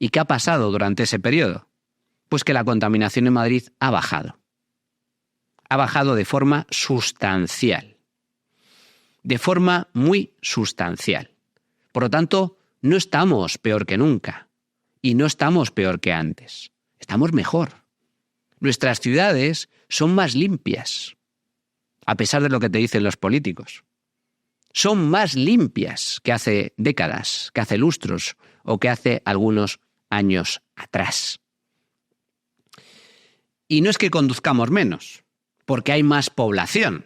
¿Y qué ha pasado durante ese periodo? Pues que la contaminación en Madrid ha bajado. Ha bajado de forma sustancial. De forma muy sustancial. Por lo tanto, no estamos peor que nunca. y no estamos peor que antes. Estamos mejor. Nuestras ciudades son más limpias, a pesar de lo que te dicen los políticos. Son más limpias que hace décadas, que hace lustros o que hace algunos años atrás. Y no es que conduzcamos menos, porque hay más población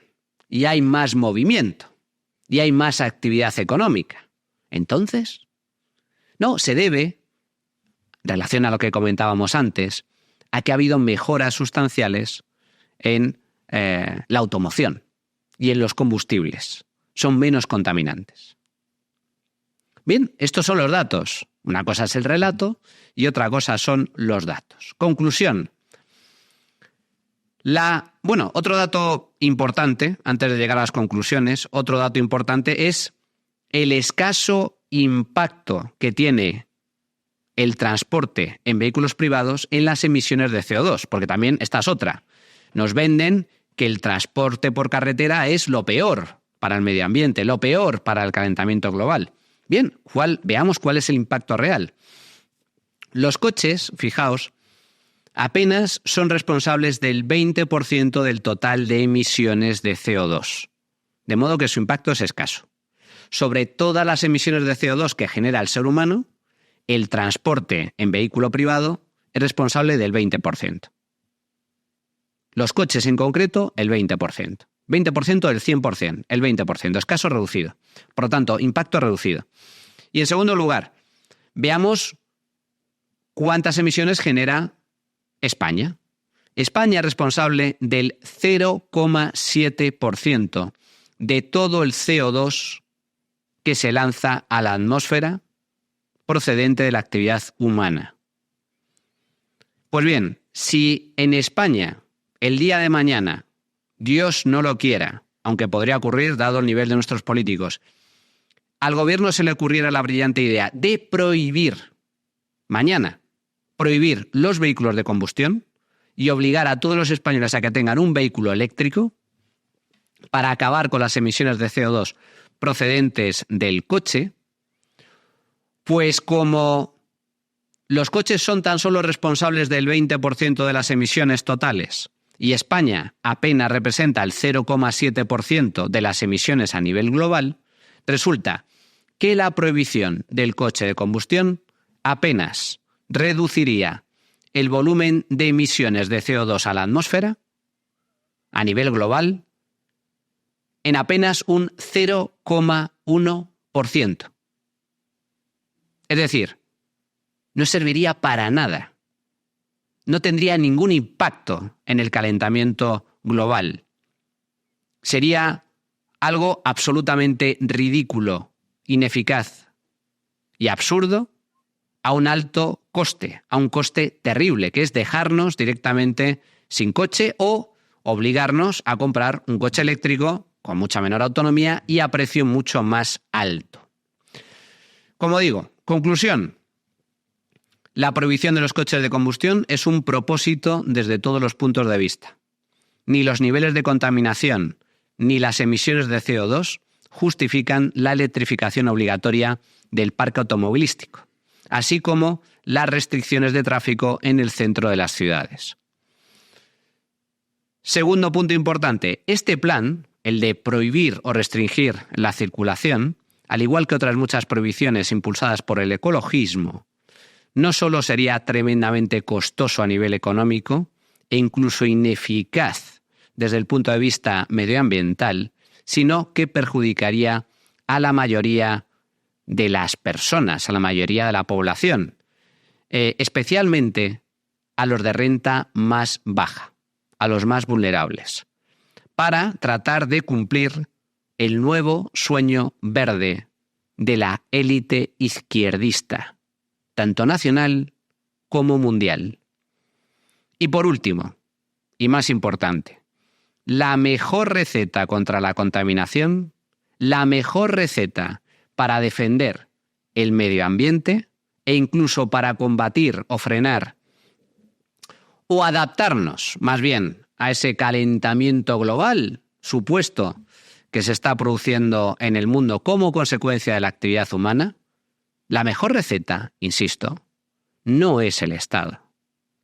y hay más movimiento y hay más actividad económica. Entonces, no, se debe, en relación a lo que comentábamos antes, a que ha habido mejoras sustanciales en la automoción y en los combustibles. Son menos contaminantes. Bien, estos son los datos. Una cosa es el relato y otra cosa son los datos. Conclusión. Otro dato importante, antes de llegar a las conclusiones, otro dato importante es el escaso impacto que tiene el transporte en vehículos privados en las emisiones de CO2, porque también esta es otra. Nos venden que el transporte por carretera es lo peor para el medio ambiente, lo peor para el calentamiento global. Bien, veamos cuál es el impacto real. Los coches, fijaos, apenas son responsables del 20% del total de emisiones de CO2, de modo que su impacto es escaso. Sobre todas las emisiones de CO2 que genera el ser humano, el transporte en vehículo privado es responsable del 20%. Los coches en concreto, el 20%. 20% del 100%, el 20%, escaso reducido. Por lo tanto, impacto reducido. Y en segundo lugar, veamos cuántas emisiones genera España. España es responsable del 0,7% de todo el CO2 que se lanza a la atmósfera procedente de la actividad humana. Pues bien, si en España el día de mañana, Dios no lo quiera, aunque podría ocurrir dado el nivel de nuestros políticos, al gobierno se le ocurriera la brillante idea de prohibir los vehículos de combustión y obligar a todos los españoles a que tengan un vehículo eléctrico para acabar con las emisiones de CO2 procedentes del coche, pues como los coches son tan solo responsables del 20% de las emisiones totales y España apenas representa el 0,7% de las emisiones a nivel global, resulta que la prohibición del coche de combustión apenas reduciría el volumen de emisiones de CO2 a la atmósfera a nivel global en apenas un 0,1%. Es decir, no serviría para nada. No tendría ningún impacto en el calentamiento global. Sería algo absolutamente ridículo, ineficaz y absurdo a un alto coste, a un coste terrible, que es dejarnos directamente sin coche o obligarnos a comprar un coche eléctrico con mucha menor autonomía y a precio mucho más alto. Como digo, conclusión. La prohibición de los coches de combustión es un propósito desde todos los puntos de vista. Ni los niveles de contaminación ni las emisiones de CO2 justifican la electrificación obligatoria del parque automovilístico, así como las restricciones de tráfico en el centro de las ciudades. Segundo punto importante, este plan, el de prohibir o restringir la circulación, al igual que otras muchas prohibiciones impulsadas por el ecologismo, no solo sería tremendamente costoso a nivel económico e incluso ineficaz desde el punto de vista medioambiental, sino que perjudicaría a la mayoría de las personas, a la mayoría de la población, especialmente a los de renta más baja, a los más vulnerables, para tratar de cumplir el nuevo sueño verde de la élite izquierdista, tanto nacional como mundial. Y por último, y más importante, la mejor receta contra la contaminación, la mejor receta para defender el medio ambiente e incluso para combatir o frenar o adaptarnos más bien a ese calentamiento global supuesto que se está produciendo en el mundo como consecuencia de la actividad humana, la mejor receta, insisto, no es el Estado.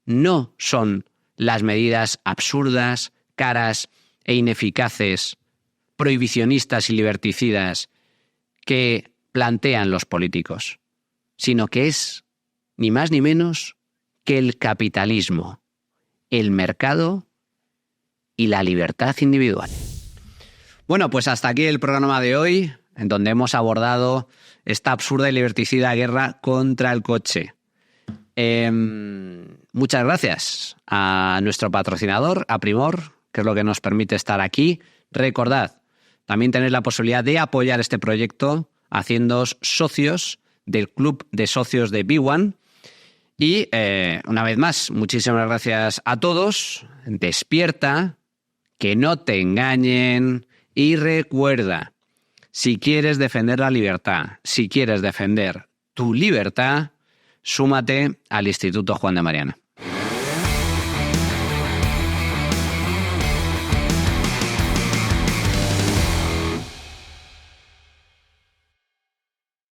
No son las medidas absurdas, caras e ineficaces, prohibicionistas y liberticidas que plantean los políticos, sino que es ni más ni menos que el capitalismo, el mercado y la libertad individual. Bueno, pues hasta aquí el programa de hoy, en donde hemos abordado esta absurda y liberticida guerra contra el coche. Muchas gracias a nuestro patrocinador, a Primor, que es lo que nos permite estar aquí. Recordad, también tenéis la posibilidad de apoyar este proyecto haciéndoos socios del club de socios de B1. Y una vez más, muchísimas gracias a todos. Despierta, que no te engañen y recuerda, si quieres defender la libertad, si quieres defender tu libertad, súmate al Instituto Juan de Mariana.